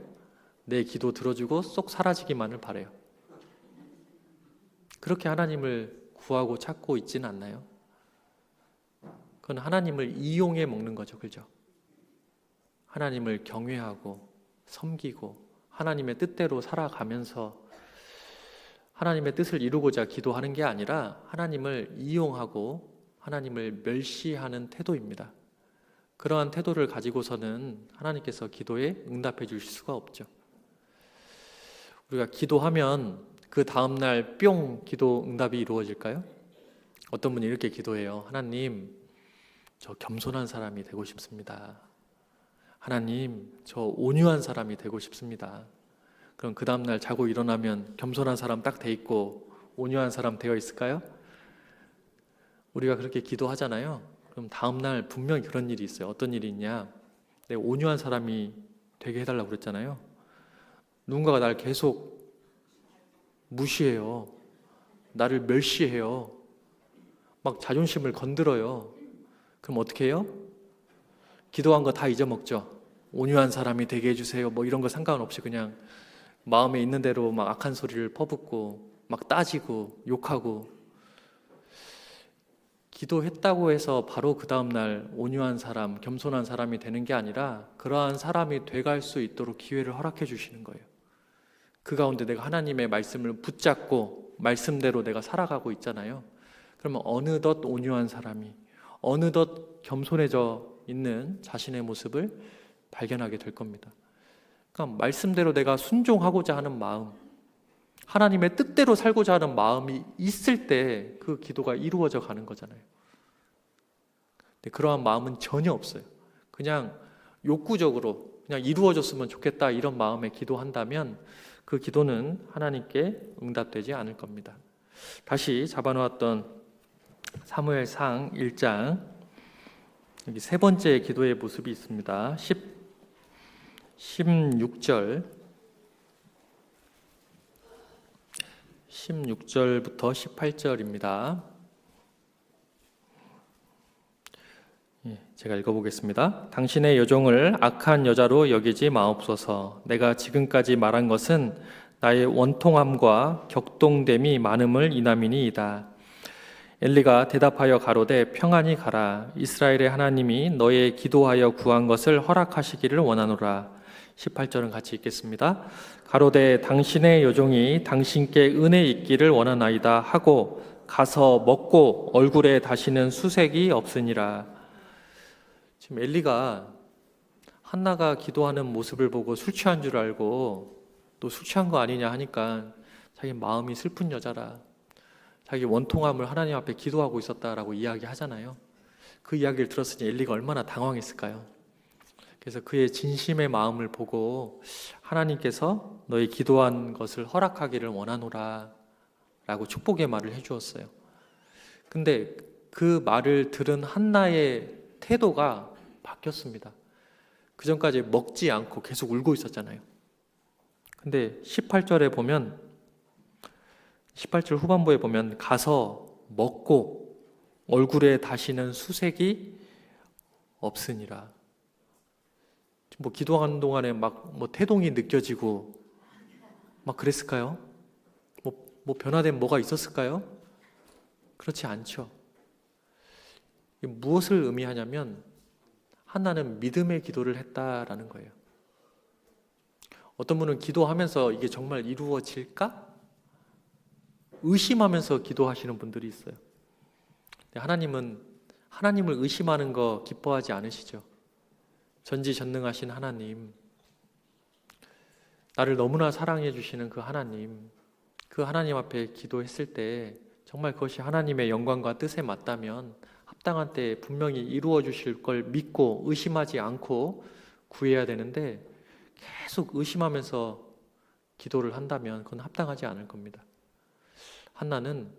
내 기도 들어주고 쏙 사라지기만을 바래요. 그렇게 하나님을 구하고 찾고 있지는 않나요? 그건 하나님을 이용해 먹는 거죠. 그죠? 하나님을 경외하고 섬기고 하나님의 뜻대로 살아가면서 하나님의 뜻을 이루고자 기도하는 게 아니라 하나님을 이용하고 하나님을 멸시하는 태도입니다. 그러한 태도를 가지고서는 하나님께서 기도에 응답해 주실 수가 없죠. 우리가 기도하면 그 다음날 뿅 기도 응답이 이루어질까요? 어떤 분이 이렇게 기도해요. 하나님, 저 겸손한 사람이 되고 싶습니다. 하나님, 저 온유한 사람이 되고 싶습니다. 그럼 그 다음날 자고 일어나면 겸손한 사람 딱 돼 있고 온유한 사람 되어 있을까요? 우리가 그렇게 기도하잖아요. 그럼 다음날 분명히 그런 일이 있어요. 어떤 일이 있냐? 내가 온유한 사람이 되게 해달라고 그랬잖아요. 누군가가 날 계속 무시해요. 나를 멸시해요. 막 자존심을 건드려요. 그럼 어떻게 해요? 기도한 거 다 잊어먹죠. 온유한 사람이 되게 해주세요. 뭐 이런 거 상관없이 그냥 마음에 있는 대로 막 악한 소리를 퍼붓고 막 따지고 욕하고 기도했다고 해서 바로 그 다음날 온유한 사람, 겸손한 사람이 되는 게 아니라 그러한 사람이 돼갈 수 있도록 기회를 허락해 주시는 거예요. 그 가운데 내가 하나님의 말씀을 붙잡고 말씀대로 내가 살아가고 있잖아요. 그러면 어느덧 온유한 사람이 어느덧 겸손해져 있는 자신의 모습을 발견하게 될 겁니다. 그러니까 말씀대로 내가 순종하고자 하는 마음, 하나님의 뜻대로 살고자 하는 마음이 있을 때 그 기도가 이루어져 가는 거잖아요. 근데 그러한 마음은 전혀 없어요. 그냥 욕구적으로 그냥 이루어졌으면 좋겠다 이런 마음에 기도한다면 그 기도는 하나님께 응답되지 않을 겁니다. 다시 잡아놓았던 사무엘상 1장 여기 세 번째 기도의 모습이 있습니다. 16절부터 18절입니다. 제가 읽어보겠습니다. 당신의 여종을 악한 여자로 여기지 마옵소서. 내가 지금까지 말한 것은 나의 원통함과 격동됨이 많음을 인함이니이다. 엘리가 대답하여 가로되 평안히 가라. 이스라엘의 하나님이 너의 기도하여 구한 것을 허락하시기를 원하노라. 18절은 같이 읽겠습니다. 가로되 당신의 여종이 당신께 은혜 있기를 원하나이다 하고 가서 먹고 얼굴에 다시는 수색이 없으니라. 지금 엘리가 한나가 기도하는 모습을 보고 술 취한 줄 알고 또 술 취한 거 아니냐 하니까 자기 마음이 슬픈 여자라, 자기 원통함을 하나님 앞에 기도하고 있었다라고 이야기하잖아요. 그 이야기를 들었으니 엘리가 얼마나 당황했을까요? 그래서 그의 진심의 마음을 보고 하나님께서 너의 기도한 것을 허락하기를 원하노라 라고 축복의 말을 해주었어요. 근데 그 말을 들은 한나의 태도가 바뀌었습니다. 그 전까지 먹지 않고 계속 울고 있었잖아요. 근데 18절에 보면 18절 후반부에 보면 가서 먹고 얼굴에 다시는 수색이 없으니라. 뭐 기도하는 동안에 막 뭐 태동이 느껴지고 막 그랬을까요? 뭐 변화된 뭐가 있었을까요? 그렇지 않죠. 무엇을 의미하냐면 한나는 믿음의 기도를 했다라는 거예요. 어떤 분은 기도하면서 이게 정말 이루어질까? 의심하면서 기도하시는 분들이 있어요. 하나님은 하나님을 의심하는 거 기뻐하지 않으시죠. 전지전능하신 하나님, 나를 너무나 사랑해 주시는 그 하나님 앞에 기도했을 때 정말 그것이 하나님의 영광과 뜻에 맞다면 합당한 때에 분명히 이루어 주실 걸 믿고 의심하지 않고 구해야 되는데 계속 의심하면서 기도를 한다면 그건 합당하지 않을 겁니다. 한나는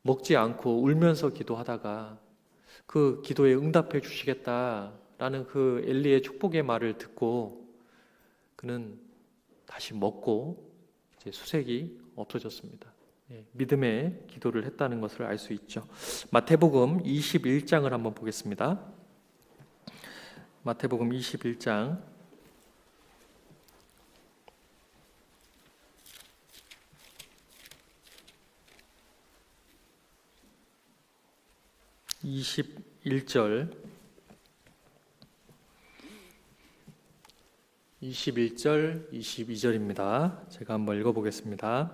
먹지 않고 울면서 기도하다가 그 기도에 응답해 주시겠다 라는 그 엘리의 축복의 말을 듣고 그는 다시 먹고 이제 수색이 없어졌습니다. 믿음의 기도를 했다는 것을 알 수 있죠. 마태복음 21장을 한번 보겠습니다. 마태복음 21장 21절 22절입니다. 제가 한번 읽어보겠습니다.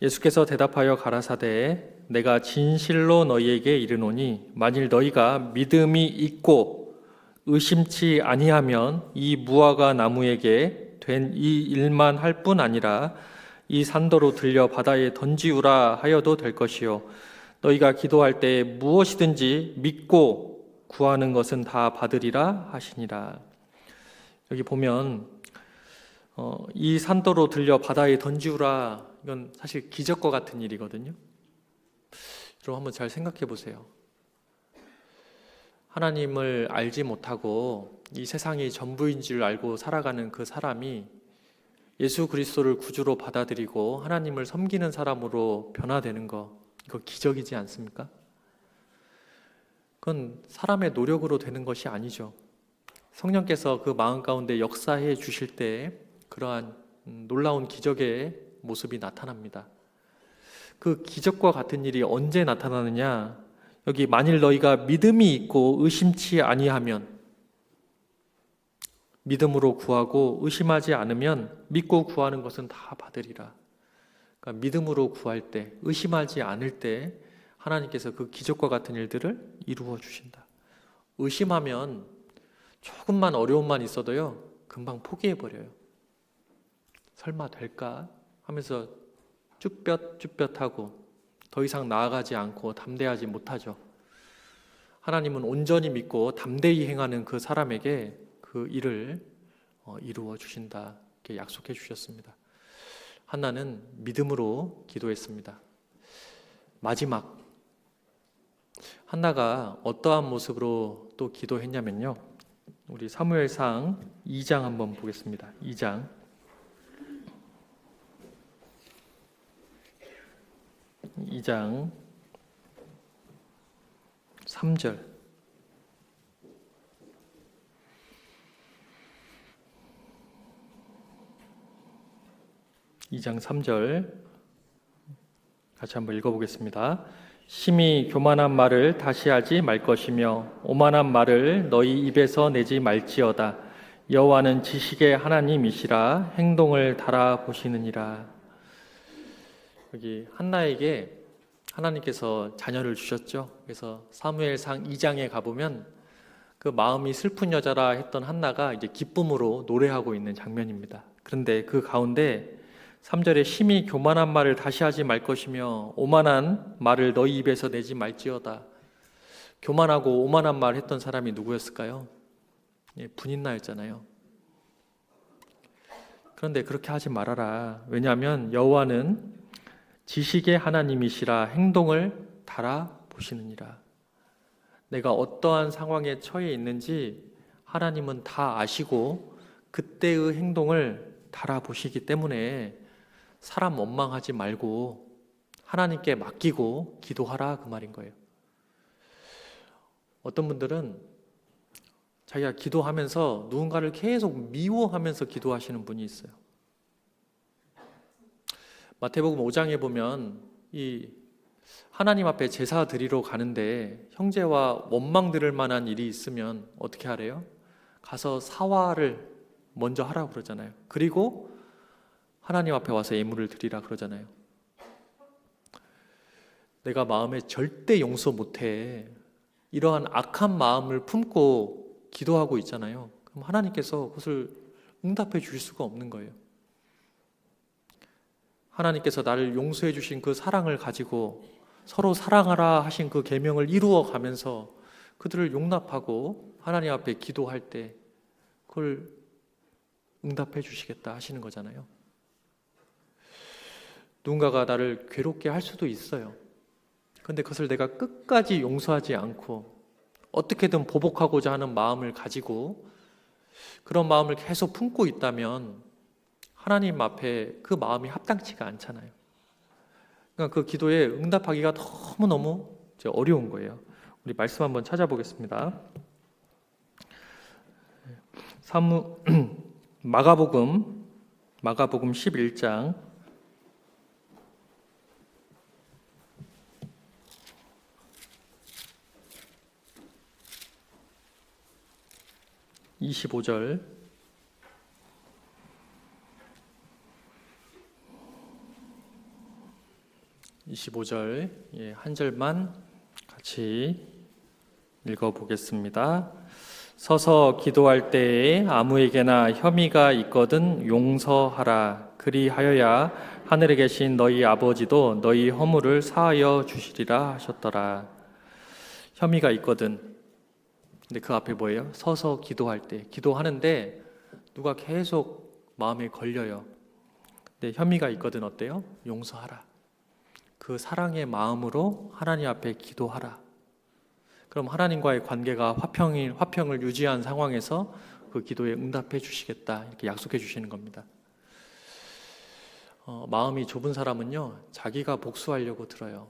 예수께서 대답하여 가라사대 내가 진실로 너희에게 이르노니 만일 너희가 믿음이 있고 의심치 아니하면 이 무화과 나무에게 된 이 일만 할 뿐 아니라 이 산도로 들려 바다에 던지우라 하여도 될 것이요 너희가 기도할 때 무엇이든지 믿고 구하는 것은 다 받으리라 하시니라. 여기 보면 이 산도로 들려 바다에 던지우라, 이건 사실 기적과 같은 일이거든요. 여러분 한번 잘 생각해 보세요. 하나님을 알지 못하고 이 세상이 전부인 줄 알고 살아가는 그 사람이 예수 그리스도를 구주로 받아들이고 하나님을 섬기는 사람으로 변화되는 거, 이거 기적이지 않습니까? 그건 사람의 노력으로 되는 것이 아니죠. 성령께서 그 마음 가운데 역사해 주실 때 그러한 놀라운 기적의 모습이 나타납니다. 그 기적과 같은 일이 언제 나타나느냐? 여기 만일 너희가 믿음이 있고 의심치 아니하면, 믿음으로 구하고 의심하지 않으면 믿고 구하는 것은 다 받으리라. 그러니까 믿음으로 구할 때, 의심하지 않을 때 하나님께서 그 기적과 같은 일들을 이루어 주신다. 의심하면 조금만 어려움만 있어도요, 금방 포기해버려요. 설마 될까 하면서 쭈뼛쭈뼛하고 더 이상 나아가지 않고 담대하지 못하죠. 하나님은 온전히 믿고 담대히 행하는 그 사람에게 그 일을 이루어 주신다, 이렇게 약속해 주셨습니다. 한나는 믿음으로 기도했습니다. 마지막, 한나가 어떠한 모습으로 또 기도했냐면요, 우리 사무엘상 2장 한번 보겠습니다. 2장 3절. 2장 3절 같이 한번 읽어보겠습니다. 심히 교만한 말을 다시 하지 말 것이며 오만한 말을 너희 입에서 내지 말지어다. 여호와는 지식의 하나님이시라 행동을 달아보시느니라. 여기 한나에게 하나님께서 자녀를 주셨죠. 그래서 사무엘상 2장에 가보면 그 마음이 슬픈 여자라 했던 한나가 이제 기쁨으로 노래하고 있는 장면입니다. 그런데 그 가운데 3절에 심히 교만한 말을 다시 하지 말 것이며 오만한 말을 너희 입에서 내지 말지어다. 교만하고 오만한 말 했던 사람이 누구였을까요? 분인나였잖아요. 그런데 그렇게 하지 말아라. 왜냐하면 여호와는 지식의 하나님이시라 행동을 달아보시느니라. 내가 어떠한 상황에 처해 있는지 하나님은 다 아시고 그때의 행동을 달아보시기 때문에 사람 원망하지 말고 하나님께 맡기고 기도하라, 그 말인 거예요. 어떤 분들은 자기가 기도하면서 누군가를 계속 미워하면서 기도하시는 분이 있어요. 마태복음 5장에 보면 이 하나님 앞에 제사 드리러 가는데 형제와 원망 들을 만한 일이 있으면 어떻게 하래요? 가서 사화를 먼저 하라고 그러잖아요. 그리고 하나님 앞에 와서 예물을 드리라 그러잖아요. 내가 마음에 절대 용서 못해, 이러한 악한 마음을 품고 기도하고 있잖아요. 그럼 하나님께서 그것을 응답해 주실 수가 없는 거예요. 하나님께서 나를 용서해 주신 그 사랑을 가지고 서로 사랑하라 하신 그 계명을 이루어 가면서 그들을 용납하고 하나님 앞에 기도할 때 그걸 응답해 주시겠다 하시는 거잖아요. 누군가가 나를 괴롭게 할 수도 있어요. 그런데 그것을 내가 끝까지 용서하지 않고 어떻게든 보복하고자 하는 마음을 가지고 그런 마음을 계속 품고 있다면 하나님 앞에 그 마음이 합당치가 않잖아요. 그러니까 그 기도에 응답하기가 너무너무 어려운 거예요. 우리 말씀 한번 찾아보겠습니다. 마가복음 11장 25절 25절 한 절만 같이 읽어보겠습니다. 서서 기도할 때에 아무에게나 혐의가 있거든 용서하라. 그리하여야 하늘에 계신 너희 아버지도 너희 허물을 사하여 주시리라 하셨더라. 혐의가 있거든. 근데 그 앞에 뭐예요? 서서 기도할 때. 기도하는데 누가 계속 마음에 걸려요. 근데 혐의가 있거든 어때요? 용서하라. 그 사랑의 마음으로 하나님 앞에 기도하라. 그럼 하나님과의 관계가 화평을 유지한 상황에서 그 기도에 응답해 주시겠다. 이렇게 약속해 주시는 겁니다. 마음이 좁은 사람은요, 자기가 복수하려고 들어요.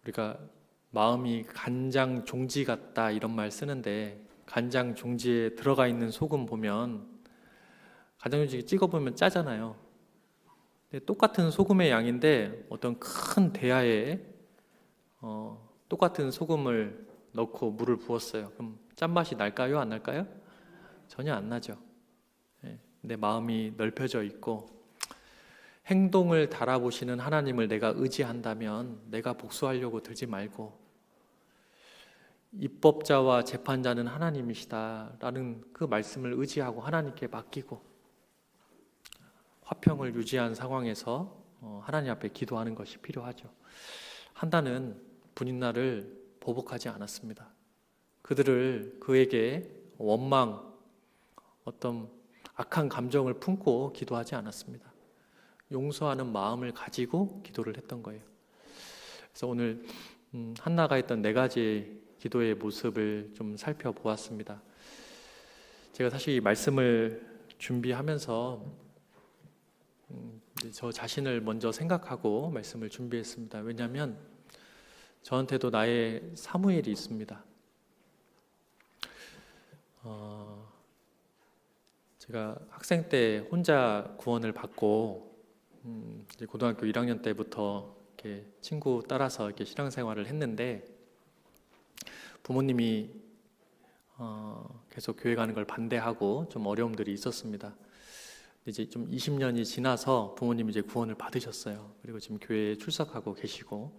우리가 마음이 간장 종지 같다 이런 말 쓰는데, 간장 종지에 들어가 있는 소금 보면 간장 종지 찍어보면 짜잖아요. 근데 똑같은 소금의 양인데 어떤 큰 대야에 똑같은 소금을 넣고 물을 부었어요. 그럼 짠맛이 날까요? 안 날까요? 전혀 안 나죠. 내 마음이 넓혀져 있고 행동을 달아보시는 하나님을 내가 의지한다면 내가 복수하려고 들지 말고 입법자와 재판자는 하나님이시다라는 그 말씀을 의지하고 하나님께 맡기고 화평을 유지한 상황에서 하나님 앞에 기도하는 것이 필요하죠. 한나는 분인나를 보복하지 않았습니다. 그에게 원망, 어떤 악한 감정을 품고 기도하지 않았습니다. 용서하는 마음을 가지고 기도를 했던 거예요. 그래서 오늘 한나가 했던 4가지 기도의 모습을 좀 살펴보았습니다. 제가 사실 이 말씀을 준비하면서 저 자신을 먼저 생각하고 말씀을 준비했습니다. 왜냐하면 저한테도 나의 사무엘이 있습니다. 제가 학생 때 혼자 구원을 받고 이제 고등학교 1학년 때부터 이렇게 친구 따라서 이렇게 신앙생활을 했는데 부모님이 계속 교회 가는 걸 반대하고 좀 어려움들이 있었습니다. 이제 좀 20년이 지나서 부모님이 이제 구원을 받으셨어요. 그리고 지금 교회에 출석하고 계시고,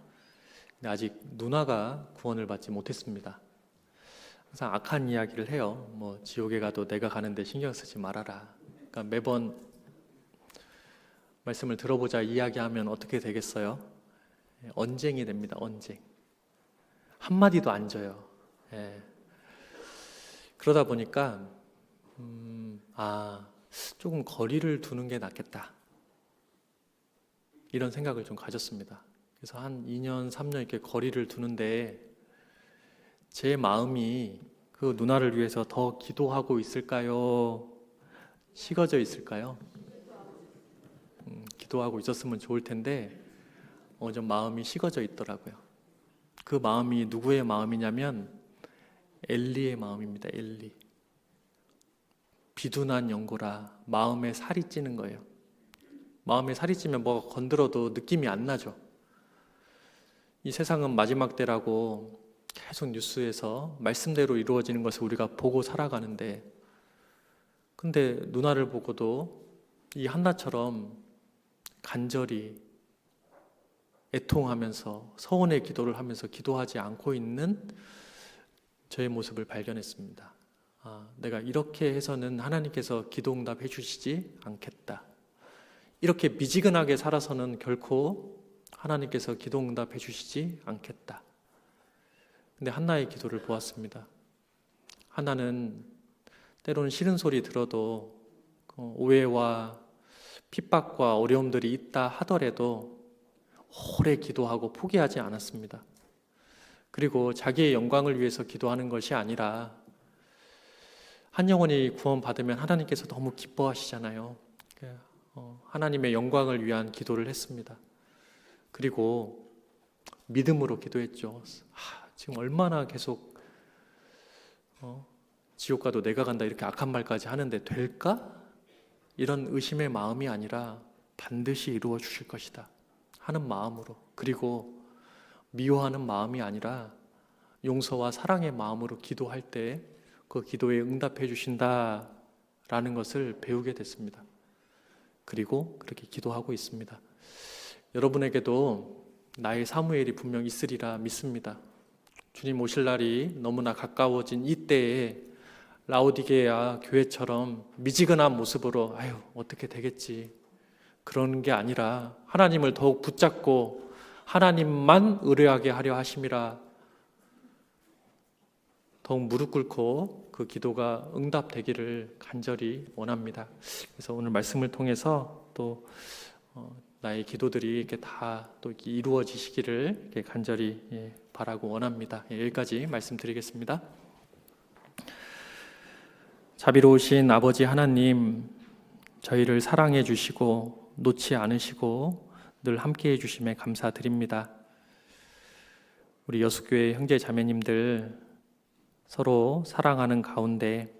근데 아직 누나가 구원을 받지 못했습니다. 항상 악한 이야기를 해요. 뭐 지옥에 가도 내가 가는데 신경 쓰지 말아라. 그러니까 매번 말씀을 들어보자 이야기하면 어떻게 되겠어요? 언쟁이 됩니다. 언쟁. 한마디도 안 져요. 그러다 보니까 조금 거리를 두는 게 낫겠다. 이런 생각을 좀 가졌습니다. 그래서 한 2년, 3년 이렇게 거리를 두는데 제 마음이 그 누나를 위해서 더 기도하고 있을까요? 식어져 있을까요? 기도하고 있었으면 좋을 텐데 좀 마음이 식어져 있더라고요. 그 마음이 누구의 마음이냐면 엘리의 마음입니다. 엘리. 비둔한 연고라 마음에 살이 찌는 거예요. 마음에 살이 찌면 뭐가 건드려도 느낌이 안 나죠. 이 세상은 마지막 때라고 계속 뉴스에서 말씀대로 이루어지는 것을 우리가 보고 살아가는데, 근데 누나를 보고도 이 한나처럼 간절히 애통하면서 서원의 기도를 하면서 기도하지 않고 있는 저의 모습을 발견했습니다. 내가 이렇게 해서는 하나님께서 기도 응답해 주시지 않겠다. 이렇게 미지근하게 살아서는 결코 하나님께서 기도 응답해 주시지 않겠다. 근데 한나의 기도를 보았습니다. 한나는 때로는 싫은 소리 들어도 오해와 핍박과 어려움들이 있다 하더라도 오래 기도하고 포기하지 않았습니다. 그리고 자기의 영광을 위해서 기도하는 것이 아니라 한 영혼이 구원받으면 하나님께서 너무 기뻐하시잖아요. 하나님의 영광을 위한 기도를 했습니다. 그리고 믿음으로 기도했죠. 지금 얼마나 계속 지옥 가도 내가 간다 이렇게 악한 말까지 하는데 될까? 이런 의심의 마음이 아니라 반드시 이루어 주실 것이다 하는 마음으로, 그리고 미워하는 마음이 아니라 용서와 사랑의 마음으로 기도할 때 그 기도에 응답해 주신다라는 것을 배우게 됐습니다. 그리고 그렇게 기도하고 있습니다. 여러분에게도 나의 사무엘이 분명 있으리라 믿습니다. 주님 오실 날이 너무나 가까워진 이때에 라오디게아 교회처럼 미지근한 모습으로 아유 어떻게 되겠지 그러는 게 아니라 하나님을 더욱 붙잡고 하나님만 의뢰하게 하려 하심이라 더욱 무릎 꿇고 그 기도가 응답되기를 간절히 원합니다. 그래서 오늘 말씀을 통해서 또 나의 기도들이 이렇게 다 또 이루어지시기를 이렇게 간절히 바라고 원합니다. 여기까지 말씀드리겠습니다. 자비로우신 아버지 하나님, 저희를 사랑해 주시고 놓지 않으시고 늘 함께해 주심에 감사드립니다. 우리 여수교회 형제 자매님들 서로 사랑하는 가운데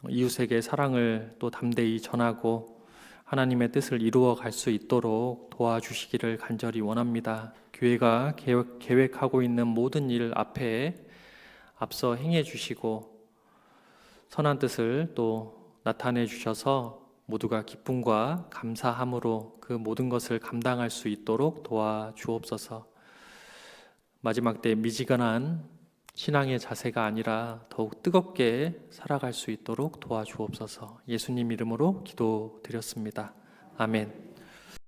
이웃에게 사랑을 또 담대히 전하고 하나님의 뜻을 이루어 갈 수 있도록 도와주시기를 간절히 원합니다. 교회가 계획하고 있는 모든 일 앞에 앞서 행해 주시고 선한 뜻을 또 나타내 주셔서 모두가 기쁨과 감사함으로 그 모든 것을 감당할 수 있도록 도와주옵소서. 마지막 때 미지근한 신앙의 자세가 아니라 더욱 뜨겁게 살아갈 수 있도록 도와주옵소서. 예수님 이름으로 기도드렸습니다. 아멘.